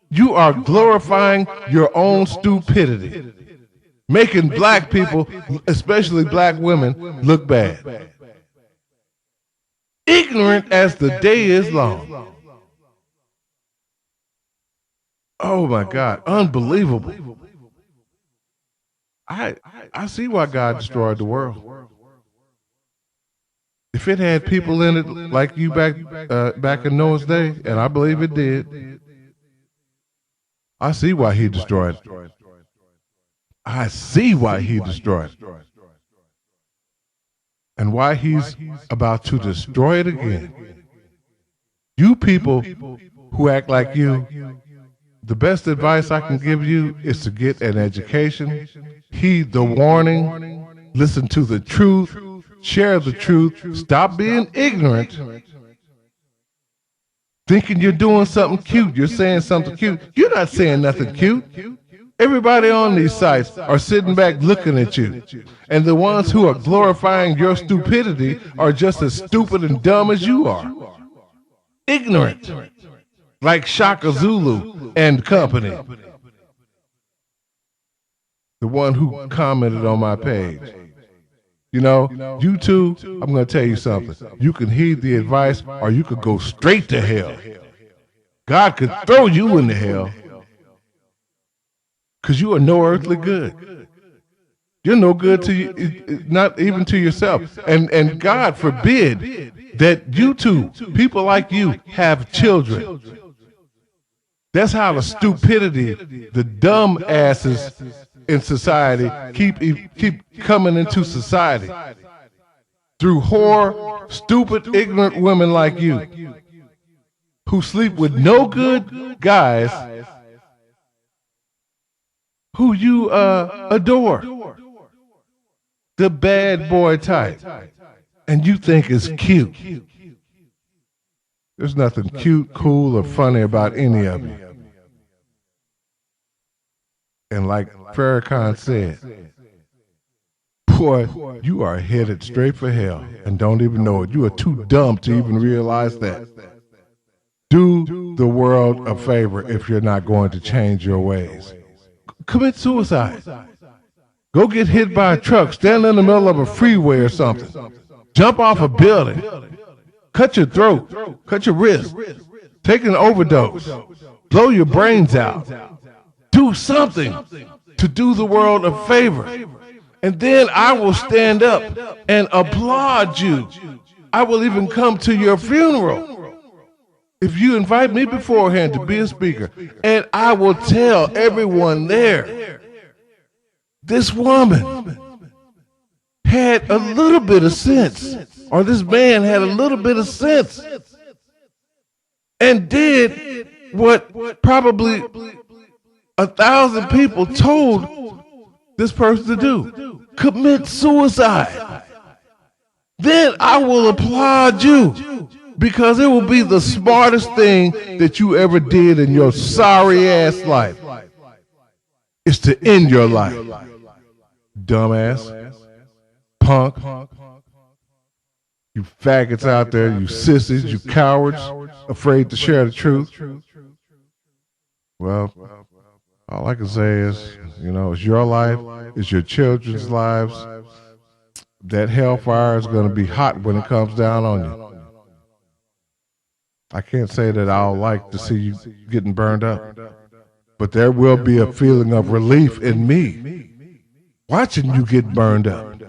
S1: You are glorifying your own stupidity. making black people, especially black women, look bad. Ignorant as the day is long. Oh my God, unbelievable. I see why God destroyed the world. If it had people in it like you back in Noah's day, and I believe it did, I see why he destroyed it. I see why he destroyed it. And why he's about to destroy it again. You people who act like you, the best advice I can give you is to get an education, heed the warning, listen to the truth, share the truth, stop being ignorant, thinking you're doing something cute, you're saying something cute. You're not saying nothing cute. Everybody on these sites are sitting back looking at you. And the ones who are glorifying your stupidity are just as stupid and dumb as you are. Ignorant. Like Shaka Zulu and company. The one who commented on my page. You know, you two, I'm going to tell you something. You can heed the advice or you could go straight to hell. God could throw you into hell. Because you are no earthly good. You're no good to you, not even to yourself. And God forbid that you two, people like you, have children. That's how the stupidity, the dumb asses in society keep coming into society. Through whore, stupid, ignorant women like you who sleep with no good guys who you adore. The bad boy type. And you think it's cute. There's nothing cute, cool, or funny about any of you. And like Farrakhan said, boy, you are headed straight for hell and don't even know it. You are too dumb to even realize that. Do the world a favor if you're not going to change your ways. Commit suicide. Go get hit by a truck, stand in the middle of a freeway or something. Jump off a building. Cut your throat. Cut your wrist. Take an overdose. Blow your brains out. Do something to do the world a favor. And then I will stand up and applaud you. I will even come to your funeral. If you invite me beforehand to be a speaker, and I will tell everyone there, this woman had a little bit of sense, or this man had a little bit of sense, and did what probably 1,000 people told this person to do: commit suicide. Then I will applaud you. Because it will be the smartest thing that you ever did in your sorry ass life. Is to end your life. Dumbass. Punk. You faggots out there, you sissies, you cowards, afraid to share the truth. Well, all I can say is, it's your life, it's your children's lives. That hellfire is going to be hot when it comes down on you. I can't say that I'll like to see you getting burned up, but there will be a feeling of relief in me watching you get burned up,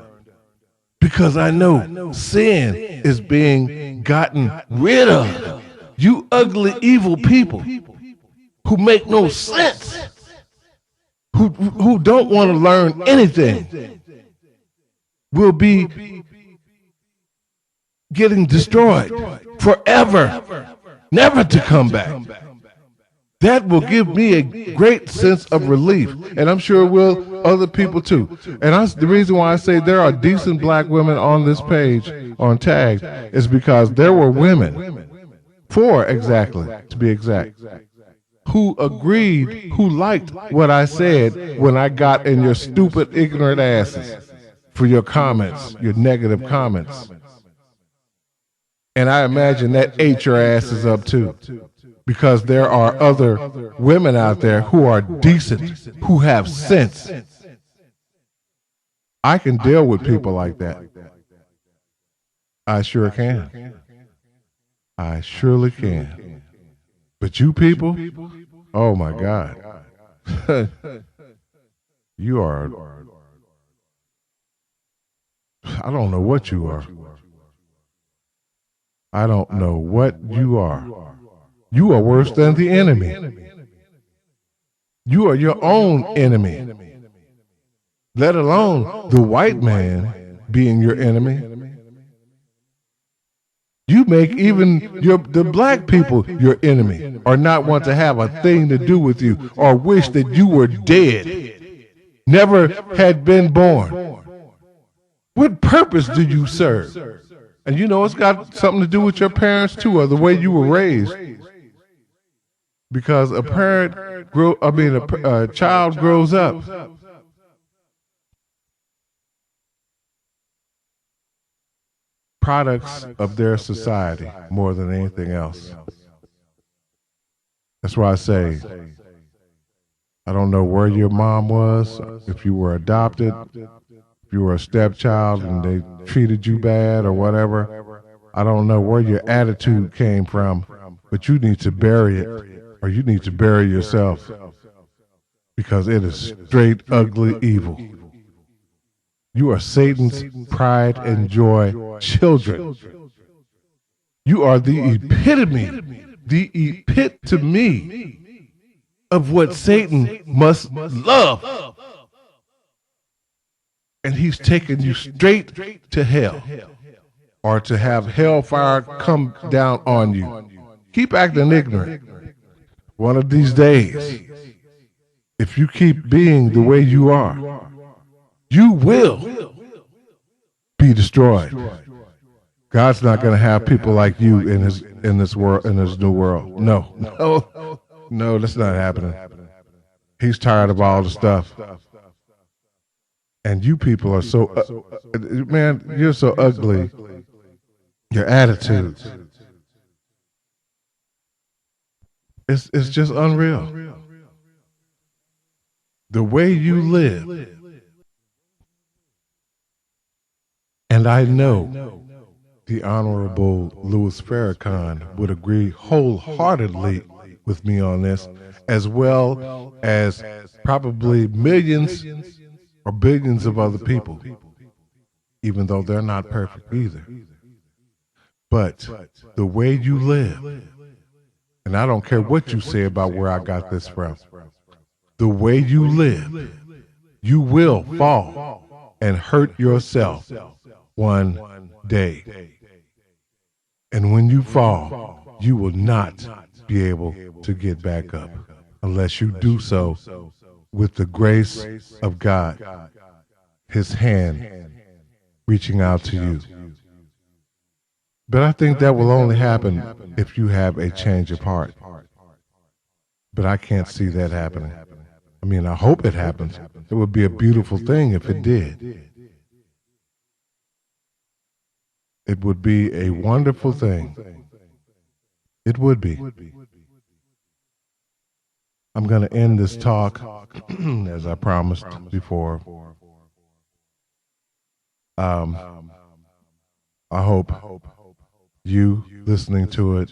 S1: because I know sin is being gotten rid of. You ugly, evil people who make no sense, who don't want to learn anything, will be getting destroyed forever, never to come back. That will give me a great sense of relief, and I'm sure it will other people too. And the reason why I say there are decent black women on this page, on Tag, is because there were women, 4 exactly, to be exact, who agreed, who liked what I said when I got in your stupid, ignorant asses for your comments, your negative comments. And I imagine that ate your asses up too. Because there are other women out there who are decent, who have sense, I can deal with people like that. I sure can. I surely can. But you people, oh my God. You are, I don't know what you are. I don't know what you are. You are worse than the enemy. You are your own enemy, let alone the white man being your enemy. You make even the black people your enemy, or not want to have a thing to do with you, or wish that you were dead, never had been born. What purpose do you serve? And you know it's got something to do with your parents too, or the way you were raised. Because a child grows up products of their society more than anything else. That's why I say, I don't know where your mom was, if you were adopted, if you were a stepchild and they treated you bad or whatever. I don't know where your attitude came from, but you need to bury it, or you need to bury yourself, because it is straight ugly evil. You are Satan's pride and joy children. You are the epitome of what Satan must love. And he's taken you straight to hell, or to have hellfire come down on you. Keep acting ignorant. One of these days, if you keep being the way you are, you will be destroyed. God's not going to have people like you in his world, in his new world. No, that's not happening. He's tired of all the stuff. And you people are so, man, you're so ugly. Your attitudes. It's just unreal. The way you live. And I know the Honorable Louis Farrakhan would agree wholeheartedly with me on this, as well as probably millions or billions of other people, even though they're not perfect either. But the way you live, and I don't care what you say about where I got this from, the way you live, you will fall and hurt yourself one day. And when you fall, you will not be able to get back up unless you do so with the grace of God, his hand reaching out to you. But I think that will only happen if you have a change of heart. But I can't see that happening. I mean, I hope it happens. It would be a beautiful thing if it did. It would be a wonderful thing. It would be. I'm going to end this talk, as I promised before. I hope you listening to it,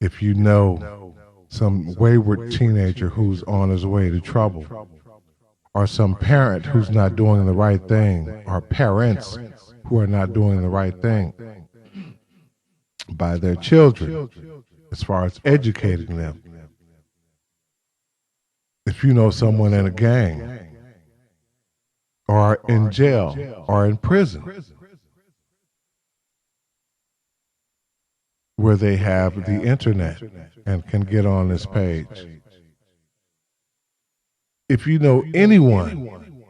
S1: if you know some wayward teenager who's on his way to trouble, or some parent who's not doing the right thing, or parents who are not doing the right thing by their children as far as educating them. If you know someone in a gang, or in jail, or in prison, where they have the internet and can get on this page. If you know anyone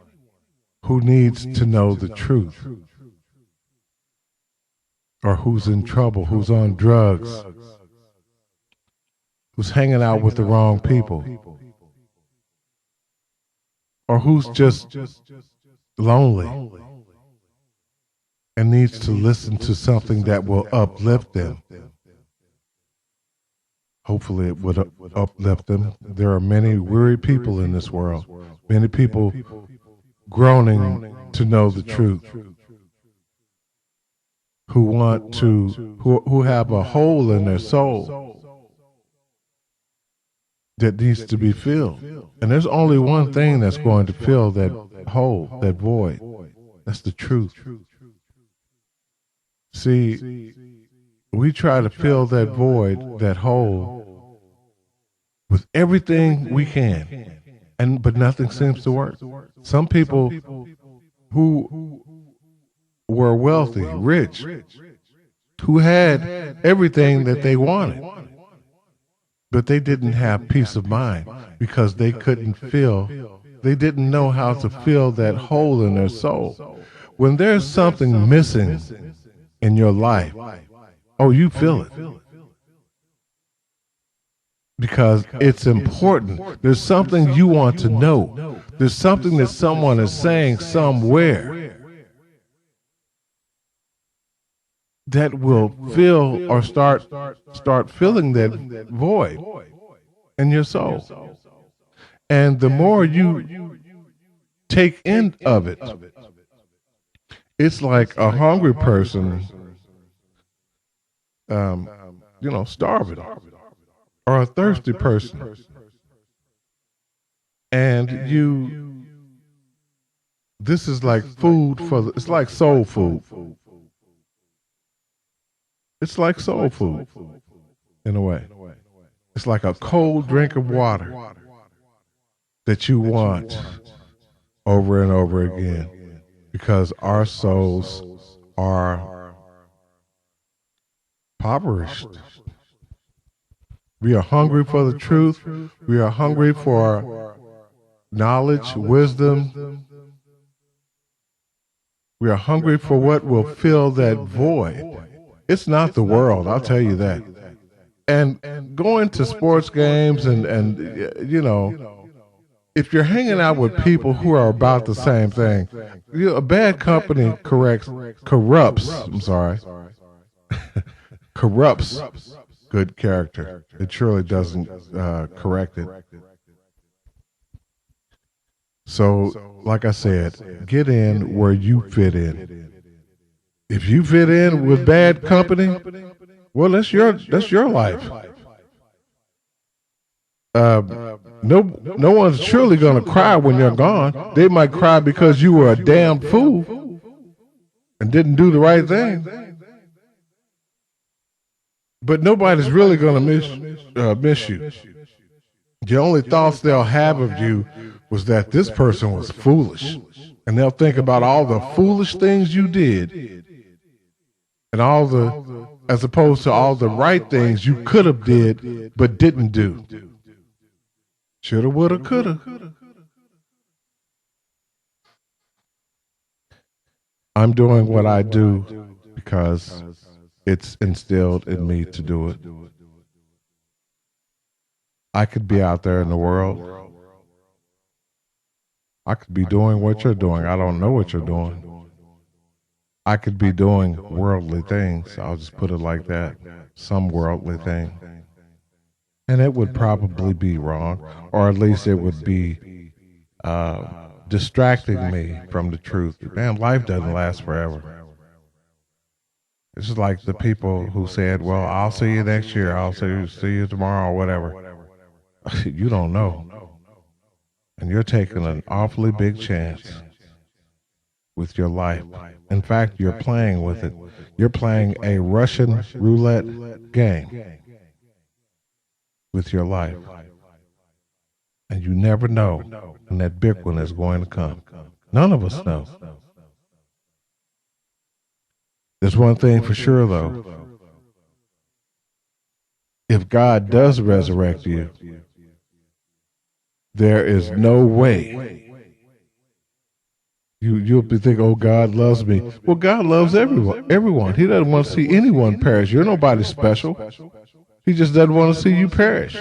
S1: who needs to know the truth, or who's in trouble, who's on drugs, who's hanging out with the wrong people, or who's just lonely and needs to listen to something that will uplift them. Hopefully it would uplift them. There are many weary people in this world, many people groaning to know the truth, who have a hole in their soul that needs to be filled. And there's only one thing that's going to fill that hole, that void. That's the truth. See, we try to fill that void, that hole, with everything we can, but nothing seems to work. Some people who were wealthy, rich, who had everything that they wanted, but they didn't have peace of mind because they didn't know how to fill that hole in their soul. When there's something missing in your life, oh, you feel it. Because it's important. There's something you want to know. There's something that someone is saying somewhere that will fill or start filling that void in your soul. And the more you take in of it, it's like a hungry person, starving, or a thirsty person. And this is like food it's like soul food. It's like soul food, in a way. It's like a cold drink of water that you want over and over again, because our souls are impoverished. We are hungry for the truth. We are hungry for knowledge, wisdom. We are hungry for what will fill that void. It's not the world, I'll tell you that. And going to sports games and if you're hanging out with people who are about the same thing, a bad company corrupts good character. It surely doesn't correct it. So, like I said, get in where you fit in. If you fit in with bad company, well, that's your life. No one's surely going to cry when you're gone. They might cry because you were a damn fool and didn't do the right thing. But nobody's really going to miss you. The only thoughts they'll have of you was that this person was foolish, and they'll think about all the foolish things you did, and as opposed to all the right things you could have did but didn't do. Shoulda, woulda, coulda. I'm doing what I do because it's instilled in me to do it. I could be out there in the world. I could be doing what you're doing. I don't know what you're doing. I could be doing worldly things. I'll just put it like that. Some worldly thing. And it would probably be wrong, or at least it would be distracting me from the truth. Man, life doesn't last forever. It's just like the people who said, well, I'll see you next year. I'll see you tomorrow or whatever. You don't know. And you're taking an awfully big chance with your life. In fact, you're playing with it. You're playing a Russian roulette game with your life. And you never know when that big one is going to come. None of us know. There's one thing for sure, though. If God does resurrect you, there is no way you'll be thinking, oh, God loves me. Well, God loves everyone. He doesn't want to see anyone perish. You're nobody special. He just doesn't want to see you perish.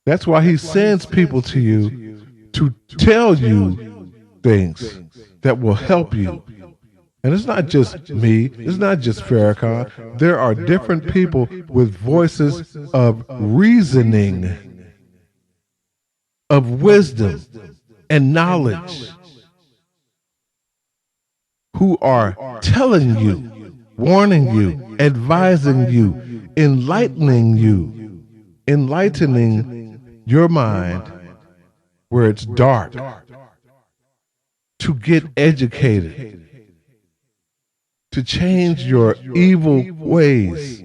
S1: That's why he sends people to you to tell you things that will help you. And it's not just me. It's not just Farrakhan. There are different people with voices of reasoning, of wisdom and knowledge who are telling you, warning you, advising you, enlightening your mind where it's dark, to get educated, to change your evil ways.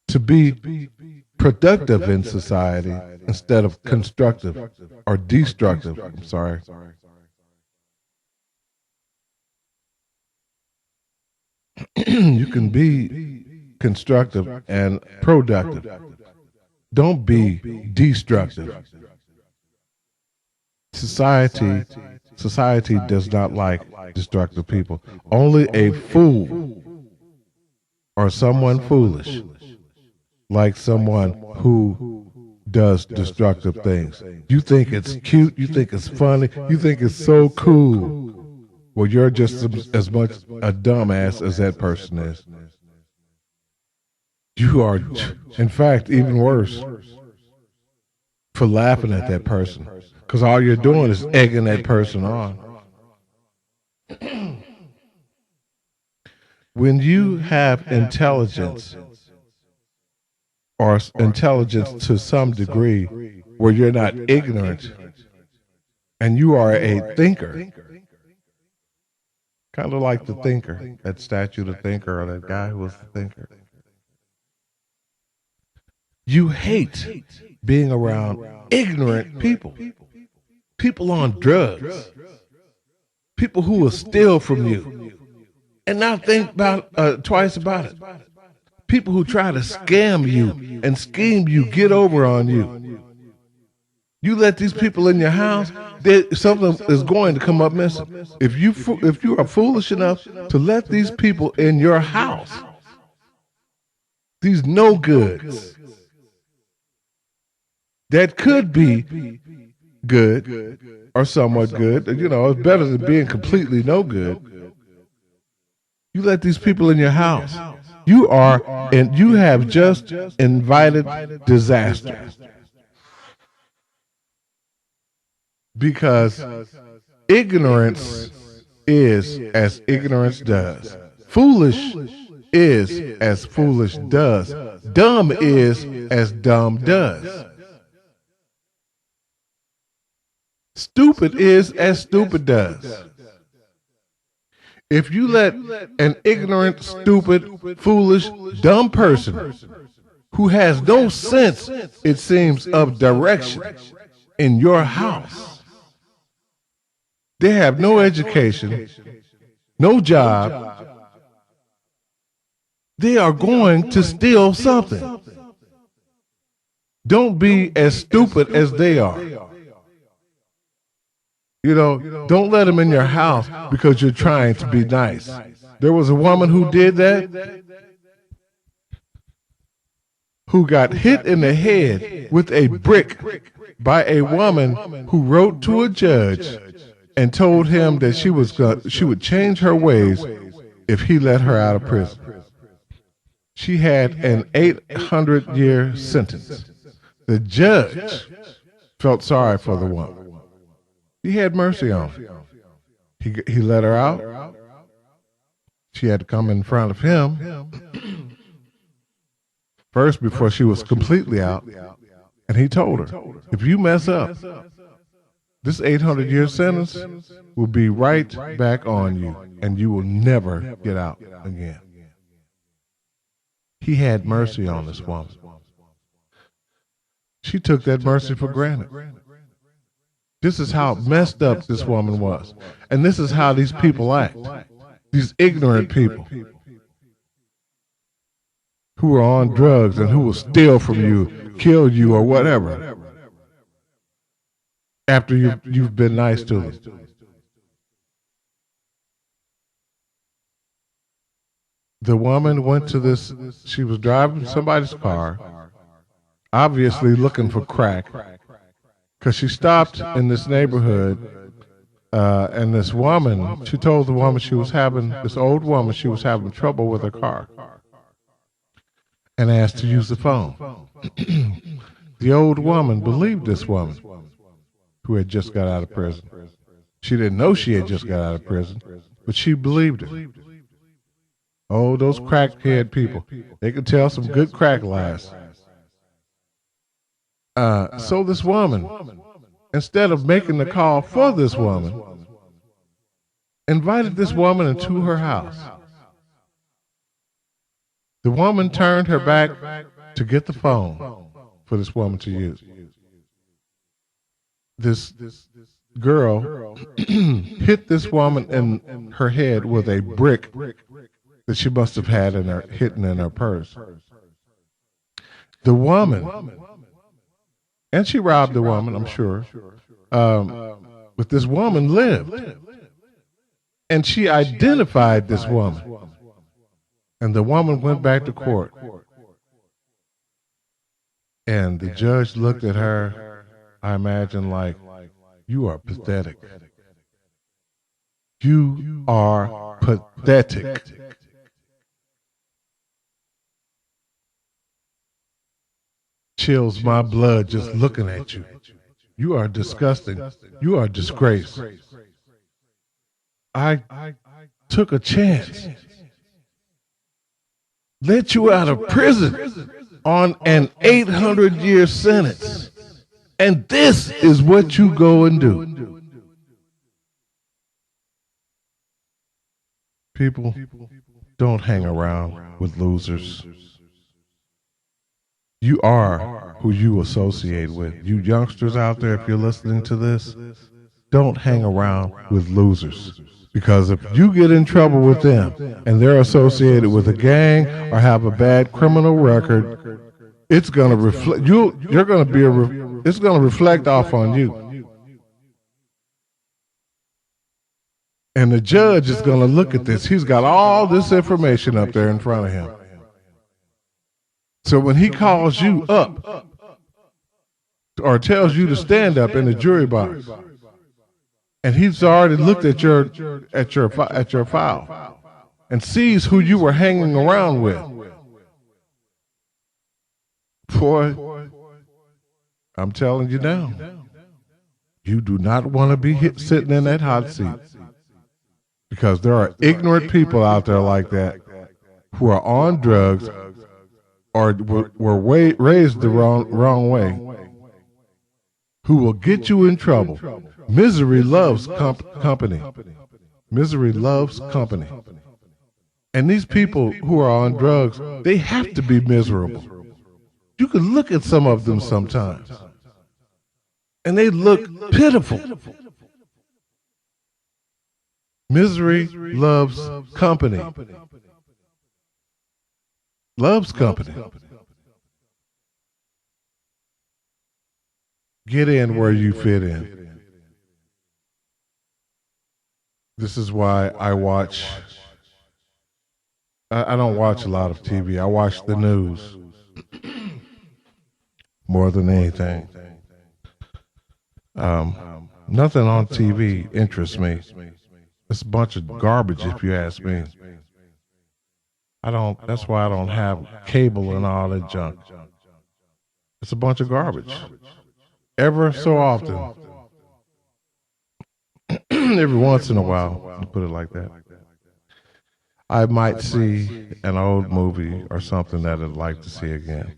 S1: To be productive in society instead of constructive or destructive. I'm sorry. You can be constructive and productive. Don't be destructive. Society does not like destructive people. Only a fool or someone foolish like someone who does destructive things. You think it's cute, you think it's funny, you think it's so cool. Well, you're just as much a dumbass as that person is. You are, in fact, even worse for laughing at that person, because all you're doing is egging that person on. When you have intelligence, or intelligence to some degree, where you're not ignorant, and you are a thinker, kind of like the thinker, that statue, the thinker, or that guy who was the thinker. You hate being around ignorant people, people on drugs, people who will steal from you and not think about twice about it. People who try to scam you and scheme you, get over on you. You let these people in your house, something is going to come up missing. If you are foolish enough to let these people in your house, these no goods that could be good or somewhat good, it's better than being completely no good. You let these people in your house. You have just invited disaster. Because ignorance is as ignorance does. Foolish is as foolish does. Dumb is as dumb does. Stupid is as stupid does. If you let an ignorant, stupid, foolish, dumb person who has no sense, it seems, of direction in your house, they have no education, no job, they are going to steal something. Don't be as stupid as they are. Don't let them in your house because you're trying to be nice. There was a woman who did that, who got hit in the head with a brick by a woman who wrote to a judge and told him that she would change her ways if he let her out of prison. She had an 800-year sentence. The judge felt sorry for the woman. He had mercy on her. He let her out. She had to come in front of him first before she was completely out. And he told her, if you mess up, this 800-year sentence will be right back on you, and you will never get out again. He had mercy on this woman. She took that mercy for granted. This is how messed up this woman was. And this is how these people act. These ignorant people who are on drugs and who will steal from you, kill you, or whatever after you've been nice to them. The woman went to this, she was driving somebody's car, obviously looking for crack, because she stopped in this neighborhood, and this woman, she told the woman this old woman, she was having trouble with her car, and asked to use the phone. The old woman believed this woman. who had just got out of prison. She didn't know she had just got out of prison, but she believed her. Oh, those crackhead people. They could tell some good crack lies. So this woman, instead of making the call for this woman, invited this woman into her house. The woman turned her back to get the phone for this woman to use. This girl hit this woman in her head with a brick that she must have had hidden in her purse. The woman, and she robbed the woman, I'm sure, but this woman lived. And she identified this woman. And the woman went back to court. And the judge looked at her, I imagine, like, you are pathetic. You are pathetic. Chills my blood just looking at you. You are disgusting. You are a disgrace. I took a chance. Let you out of prison on an 800-year sentence. And this is what you go and do. People, don't hang around with losers. You are who you associate with. You youngsters out there, if you're listening to this, don't hang around with losers. Because if you get in trouble with them and they're associated with a gang or have a bad criminal record, it's going to reflect. It's going to reflect off on you. And the judge is going to look at this. He's got all this information up there in front of him. So when he calls you up or tells you to stand up in the jury box, and he's already looked at your file and sees who you were hanging around with. Boy, I'm telling you now, you do not want to be sitting in that hot seat, because there are ignorant people out there like that who are on drugs or were raised the wrong way, who will get you in trouble. Misery loves company. Misery loves company. And these people who are on drugs, they have to be miserable. You can look at some of them sometimes, and they look pitiful. Misery loves company. Loves company. Get in where you fit in. This is why I don't watch a lot of TV. I watch the news more than anything. Nothing on TV interests me. It's a bunch of garbage, if you ask me. That's why I don't have cable and all that junk. It's a bunch of garbage. Ever so often, every once in a while, to put it like that, I might see an old movie or something that I'd like to see again.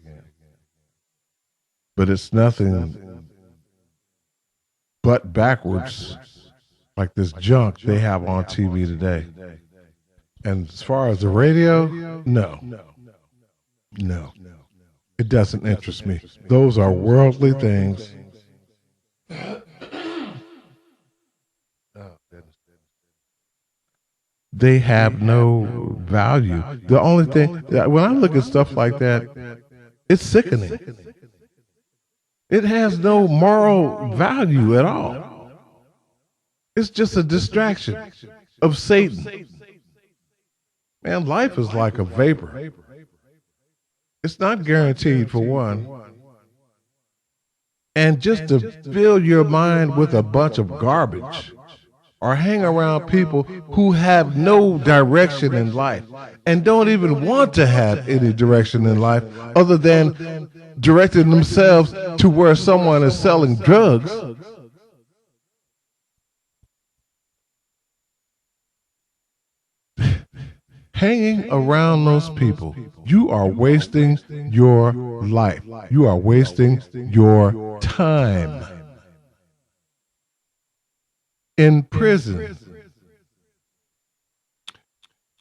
S1: But it's nothing but backwards, like this junk they have on TV today. And as far as the radio, no. It doesn't interest me. Those are worldly things. They have no value. The only thing, when I look at stuff like that, it's sickening. It has no moral value at all. It's just a distraction of Satan. Man, life is like a vapor. It's not guaranteed, for one. And just to fill your mind with a bunch of garbage, or hang around people who have no direction in life and don't even want to have any direction in life other than directing themselves to where someone is selling drugs, hanging around those people, you are wasting your life. You are wasting your time. In prison,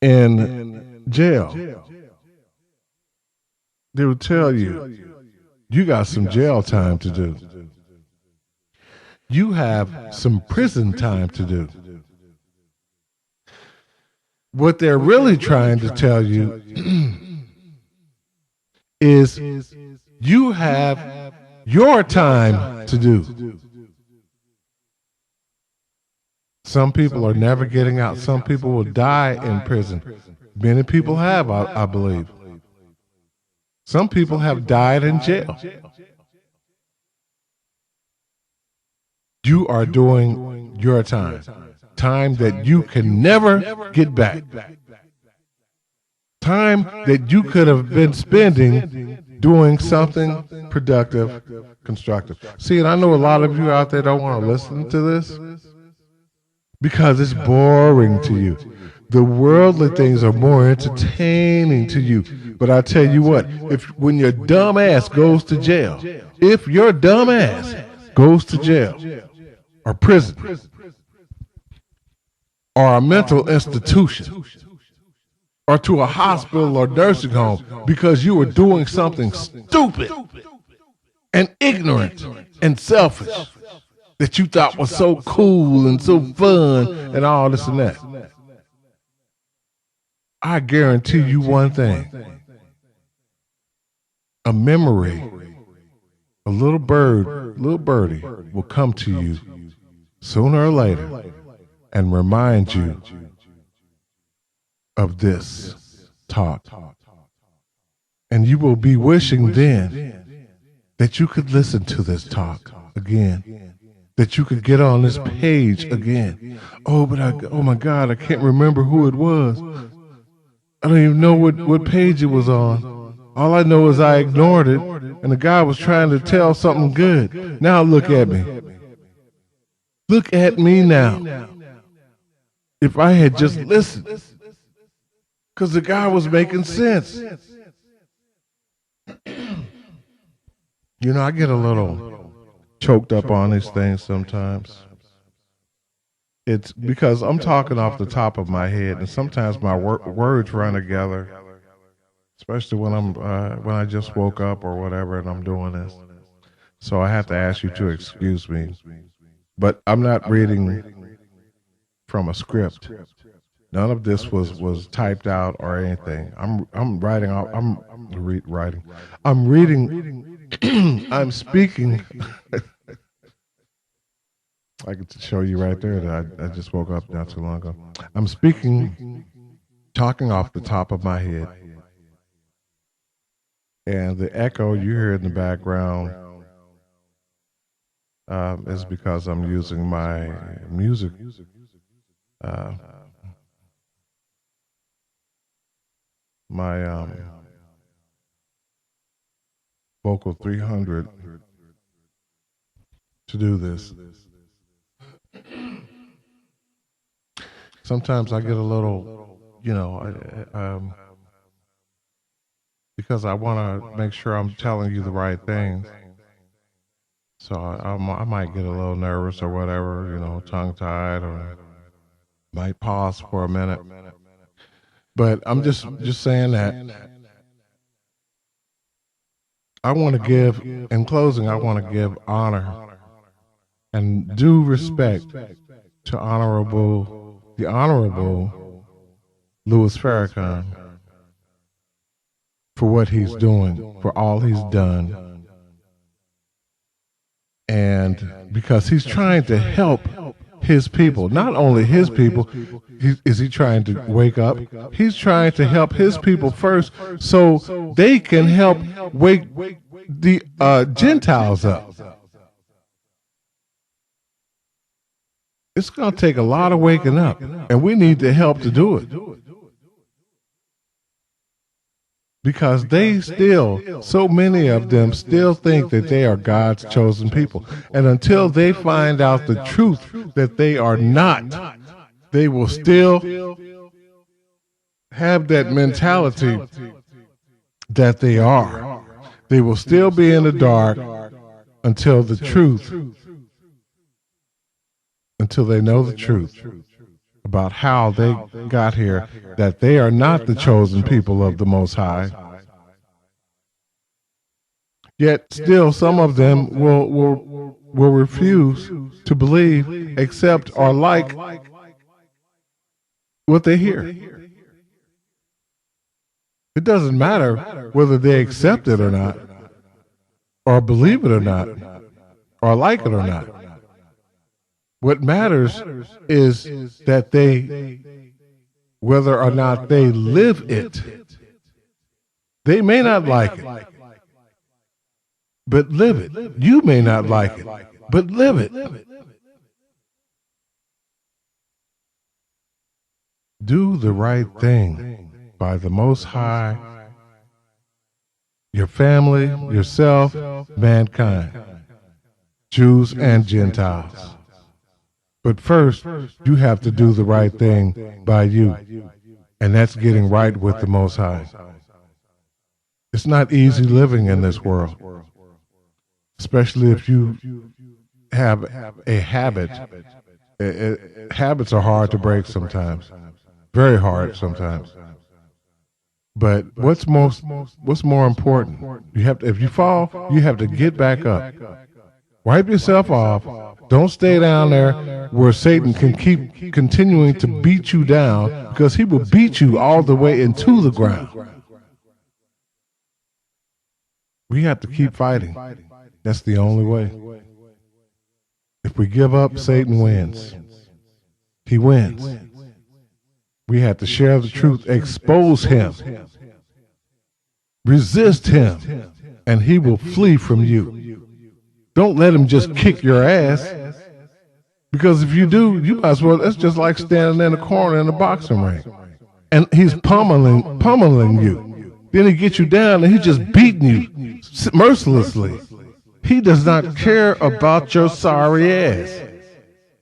S1: in jail, they would tell you, you got some jail time to do. You have some prison time to do. What they're really trying to tell you is you have your time to do. Some people are never getting out. Some people will die in prison. Many people have, I believe. Some people have died in jail. You are doing your time. Time that you can never get back. Time that you could have been spending doing something productive, constructive. See, and I know a lot of you out there don't want to listen to this because it's boring to you. The worldly things are more entertaining to you. But I tell you what, when your dumb ass goes to jail, if your dumb ass goes to jail or prison or a mental institution or to a hospital or nursing home because you were doing something stupid and ignorant and selfish that you thought was so cool and so fun and all this and that, I guarantee you one thing. A memory, a little birdie will come to you sooner or later and remind you of this talk. And you will be wishing then that you could listen to this talk again, that you could get on this page again. Oh my God, I can't remember who it was. I don't even know what page it was on. All I know is I ignored it, and the guy was trying to tell something good. Now look at me. Look at me now. If I had just listened, because the guy was making sense. You know, I get a little choked up on these things sometimes. It's because I'm talking off the top of my head, and sometimes my words run together, especially when I just woke up or whatever, and I'm doing this. So I have to ask you to excuse me, but I'm not reading from a script. None of this was typed out or anything. I'm writing. I'm writing. I'm reading. I'm speaking. I can show you right there that I just woke up not too long ago. I'm speaking, talking off the top of my head. And the echo you hear in the background is because I'm using my music. My Vocal 300 to do this. Sometimes I get a little, because I want to make sure I'm telling you the right things. So I might get a little nervous or whatever, tongue-tied, or might pause for a minute. But I'm just saying that I want to give, in closing, I want to give honor and due respect to the Honorable Louis Farrakhan for what he's doing, for all he's done. And because he's trying to help his people, not only his people, is he trying to wake up? He's trying to help his people first so they can help wake the Gentiles up. It's going to take a lot of waking up, and we need the help to do it. Because they still, so many of them still think that they are God's chosen people. And until they find out the truth that they are not, they will still have that mentality that they are. They will still be in the dark until the truth, until they know the truth about how they got here, that they are not the chosen people of the Most High. Yet still some of them will refuse to believe, accept, or like what they hear. It doesn't matter whether they accept it or not, or believe it or not, or like it or not. What matters is that they, whether or not they live it. They may not like it, but live it. You may not like it, but live it. Do the right thing by the Most High, your family, yourself, mankind, Jews and Gentiles. But first, you have to do the right thing by you, and that's getting right with the Most High. It's not easy living in this world, especially if you have a habit. Habits are hard to break sometimes, very hard sometimes. But what's more important? You have to, if you fall, you have to get back up. Wipe yourself off. Don't stay down there where Satan can keep continuing to beat you down, because he will beat you all the way into the ground. We have to keep fighting. That's the only way. If we give up, Satan wins. He wins. We have to share the truth, expose him, resist him, and he will flee from you. Don't let him just kick your ass, because if you do, you might as well, that's just like standing in a corner in a boxing ring. And he's pummeling you. Then he gets you down and he's just beating you mercilessly. He does not care about your sorry ass.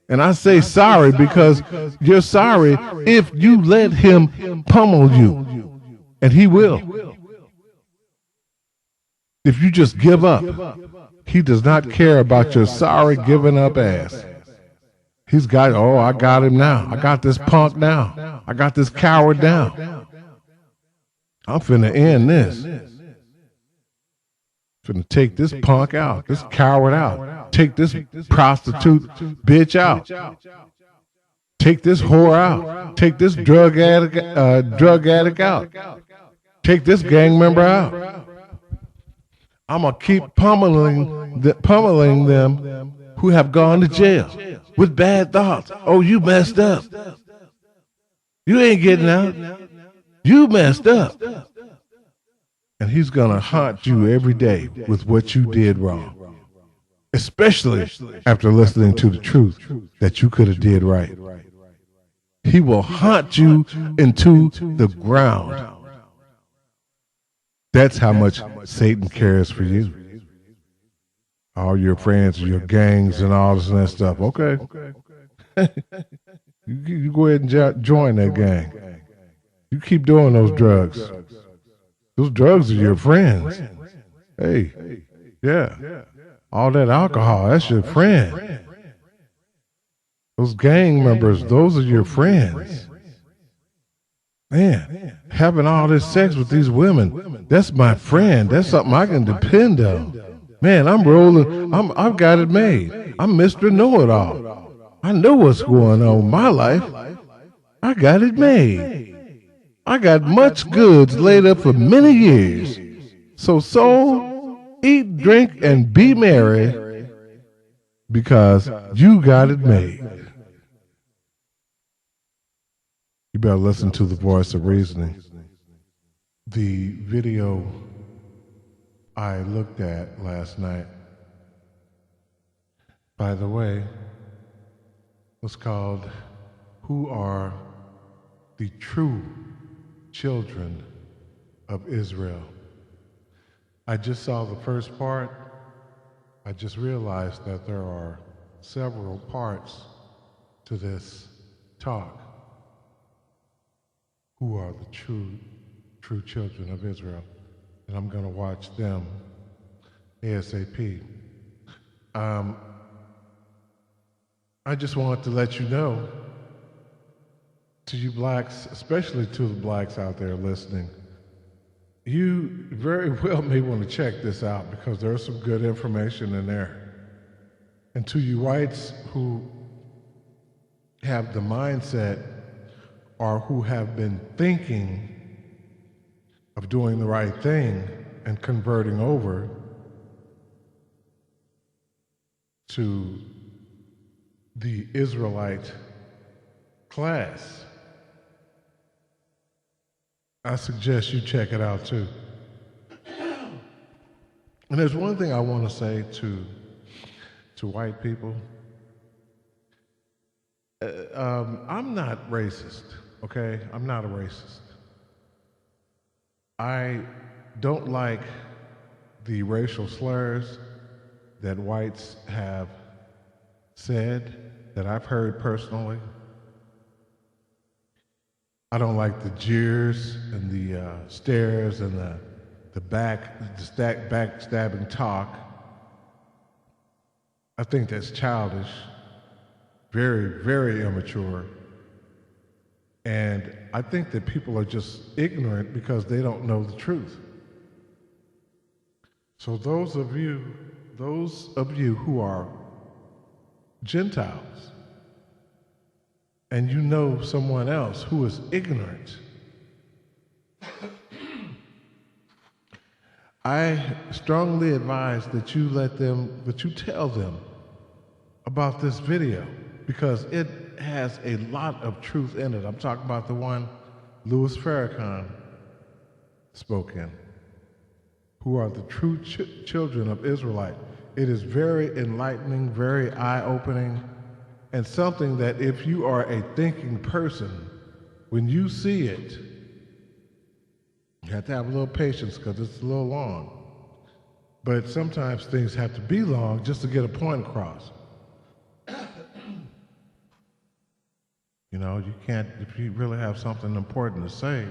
S1: And I say sorry because you're sorry if you let him pummel you. And he will. If you just give up. He does not care about your sorry giving up ass. He's got, oh, I got him now. I got this punk now. I got this coward now. I'm finna end this. Finna take this punk out, this coward out. Take this prostitute bitch out. Take this whore out. Take this drug addict out. Take this gang member out. I'm going to keep pummeling them who have gone to jail with bad thoughts. Oh, you messed up. You ain't getting out. You messed up. And he's going to haunt you every day with what you did wrong, especially after listening to the truth that you could have did right. He will haunt you into the ground. That's how much Satan cares for you. All your friends, your gangs, and all this and that stuff. Okay. You go ahead and join that gang. You keep doing those drugs. Those drugs are your friends. Hey, yeah. All that alcohol, that's your friend. Those gang members, those are your friends. Man, having all this sex with these women, that's my friend. That's something I can depend on. Man, I'm rolling. I've got it made. I'm Mr. Know-It-All. I know what's going on in my life. I got it made. I got much goods laid up for many years. So soul, eat, drink, and be merry, because you got it made. You better listen to the voice of reasoning. The video I looked at last night, by the way, was called "Who Are the True Children of Israel?" I just saw the first part. I just realized that there are several parts to this talk. who are the true children of Israel. And I'm going to watch them ASAP. I just wanted to let you know, to you blacks, especially to the blacks out there listening, you very well may want to check this out because there's some good information in there. And to you whites who have the mindset or who have been thinking of doing the right thing and converting over to the Israelite class, I suggest you check it out too. And there's one thing I want to say to white people. I'm not racist, okay? I'm not a racist. I don't like the racial slurs that whites have said, that I've heard personally. I don't like the jeers and the stares and the backstabbing talk. I think that's childish, very, very immature. And I think that people are just ignorant because they don't know the truth. So those of you who are Gentiles, and you know someone else who is ignorant, I strongly advise that you tell them about this video because it has a lot of truth in it. I'm talking about the one Louis Farrakhan spoke in, who are the true children of Israelite. It is very enlightening, very eye-opening, and something that if you are a thinking person, when you see it, you have to have a little patience because it's a little long. But sometimes things have to be long just to get a point across. You know, you can't, if you really have something important to say,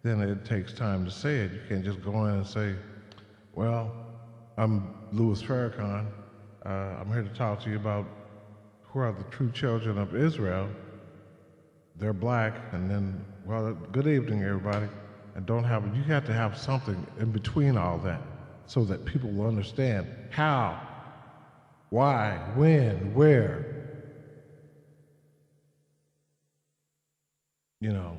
S1: then it takes time to say it. You can't just go in and say, well, I'm Louis Farrakhan. I'm here to talk to you about who are the true children of Israel. They're black, and then, well, good evening, everybody. And you have to have something in between all that so that people will understand how, why, when, where. You know,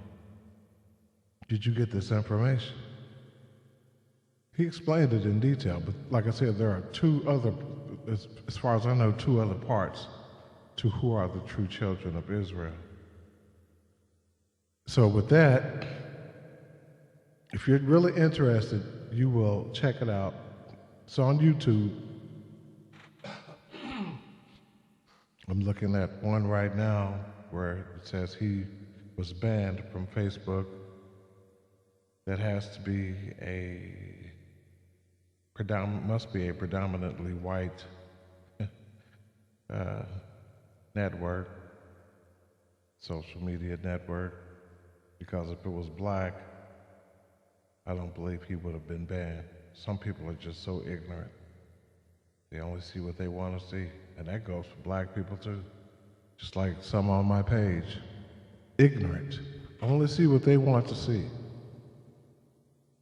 S1: did you get this information? He explained it in detail, but like I said, there are as far as I know, two other parts to who are the true children of Israel. So with that, if you're really interested, you will check it out. It's on YouTube. I'm looking at one right now where it says he was banned from Facebook. That has to be must be a predominantly white network, social media network, because if it was black, I don't believe he would have been banned. Some people are just so ignorant. They only see what they want to see, and that goes for black people too. Just like some on my page, ignorant, only see what they want to see.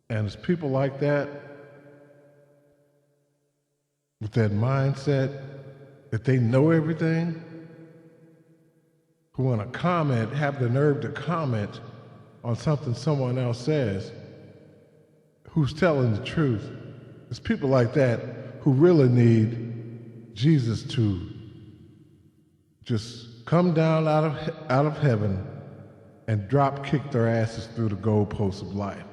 S1: And it's people like that, with that mindset that they know everything, who want to comment, have the nerve to comment on something someone else says, who's telling the truth. It's people like that who really need Jesus to just come down out of heaven and drop kick their asses through the goalposts of life.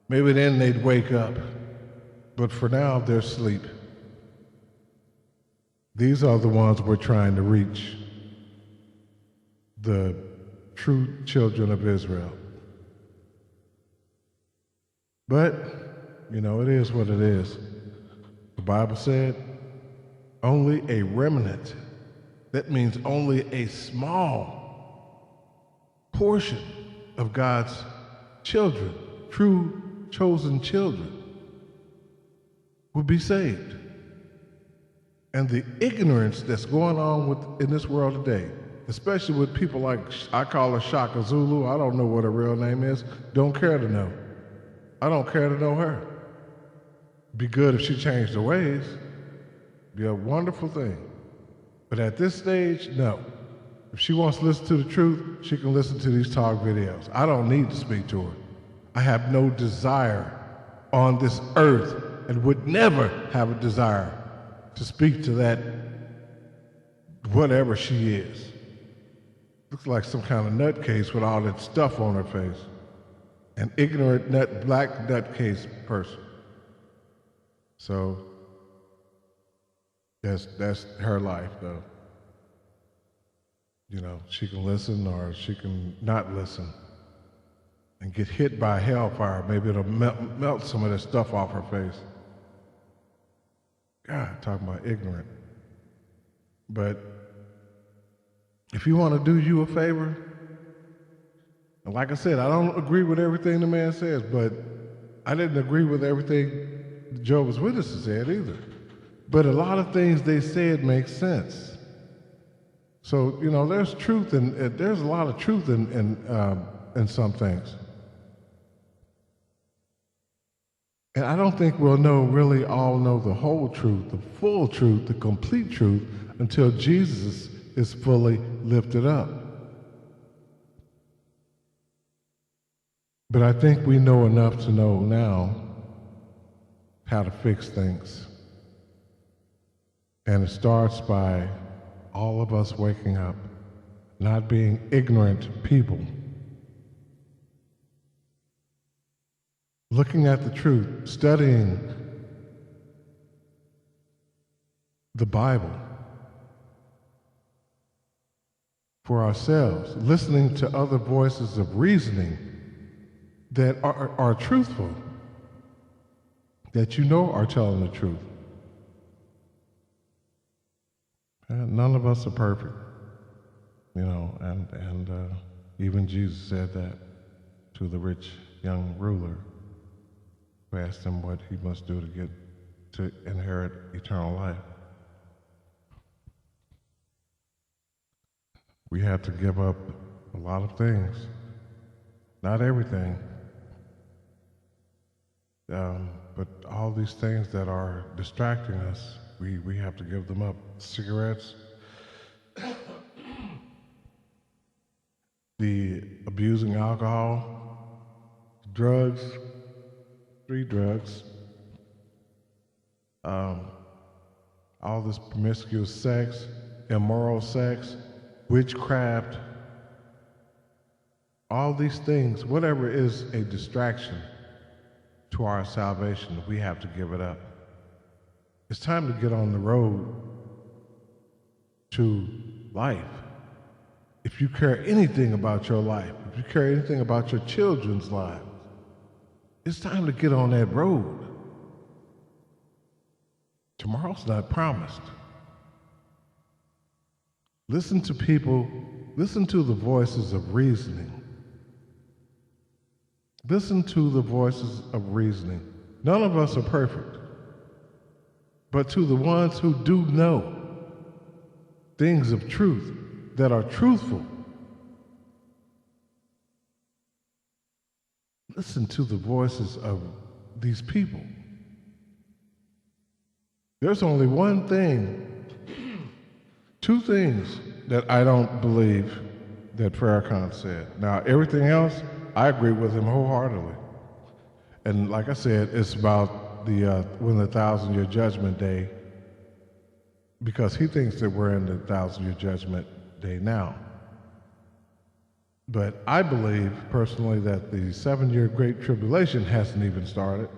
S1: Maybe then they'd wake up, but for now they're asleep. These are the ones we're trying to reach, the true children of Israel. But, you know, it is what it is. The Bible said, only a remnant. That means only a small portion of God's children, true chosen children, would be saved. And the ignorance that's going on in this world today, especially with people like, I call her Shaka Zulu, I don't know what her real name is, don't care to know. I don't care to know her. Be good if she changed her ways. Be a wonderful thing. But at this stage, no. If she wants to listen to the truth, she can listen to these talk videos. I don't need to speak to her. I have no desire on this earth and would never have a desire to speak to that whatever she is. Looks like some kind of nutcase with all that stuff on her face. An ignorant black nutcase person. So that's her life, though. You know, she can listen or she can not listen and get hit by hellfire. Maybe it'll melt some of that stuff off her face. God, talking about ignorant. But if you want to do you a favor, and like I said, I don't agree with everything the man says, but I didn't agree with everything Jehovah's Witnesses said either. But a lot of things they said make sense. So, you know, there's truth and there's a lot of truth in some things. And I don't think we'll really all know the whole truth, the full truth, the complete truth until Jesus is fully lifted up. But I think we know enough to know now how to fix things. And it starts by all of us waking up, not being ignorant people. Looking at the truth, studying the Bible for ourselves, listening to other voices of reasoning that are truthful, that you know are telling the truth. And none of us are perfect, you know, and even Jesus said that to the rich young ruler who asked him what he must do to inherit eternal life. We have to give up a lot of things, not everything, but all these things that are distracting us, we have to give them up. Cigarettes, the abusing alcohol, drugs, street drugs, all this promiscuous sex, immoral sex, witchcraft, all these things, whatever is a distraction to our salvation, we have to give it up. It's time to get on the road to life. If you care anything about your life, if you care anything about your children's lives, it's time to get on that road. Tomorrow's not promised. Listen to people, listen to the voices of reasoning. Listen to the voices of reasoning. None of us are perfect. But to the ones who do know things of truth that are truthful, listen to the voices of these people. There's only one thing, two things that I don't believe that Farrakhan said. Now, everything else, I agree with him wholeheartedly. And like I said, it's about when the 1,000-year judgment day, because he thinks that we're in the 1,000-year judgment day now. But I believe personally that the 7-year Great Tribulation hasn't even started.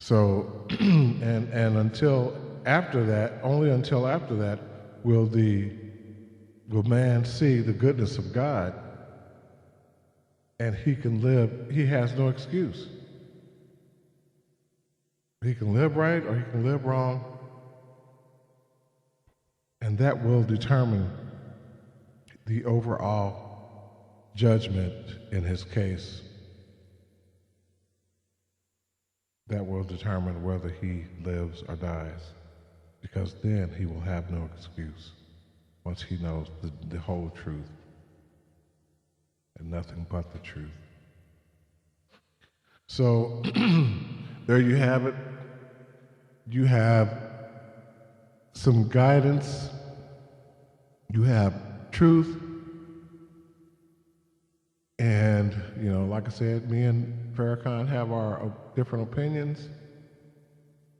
S1: So, and until after that, only until after that, will man see the goodness of God, and he can live, he has no excuse. He can live right or he can live wrong, and that will determine the overall judgment in his case that will determine whether he lives or dies, because then he will have no excuse once he knows the whole truth and nothing but the truth. So there you have it. You have some guidance. You have truth. And, like I said, me and Farrakhan have our different opinions,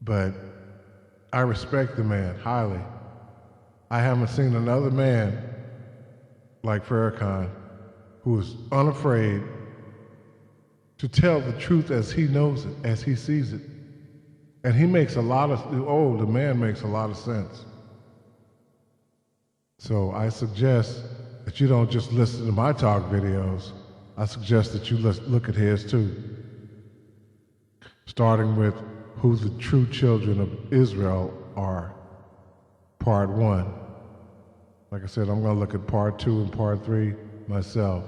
S1: but I respect the man highly. I haven't seen another man like Farrakhan who is unafraid to tell the truth as he knows it, as he sees it. And he makes the man makes a lot of sense. So I suggest that you don't just listen to my talk videos. I suggest that you look at his too. Starting with who the true children of Israel are, part 1. Like I said, I'm going to look at part 2 and part 3 myself.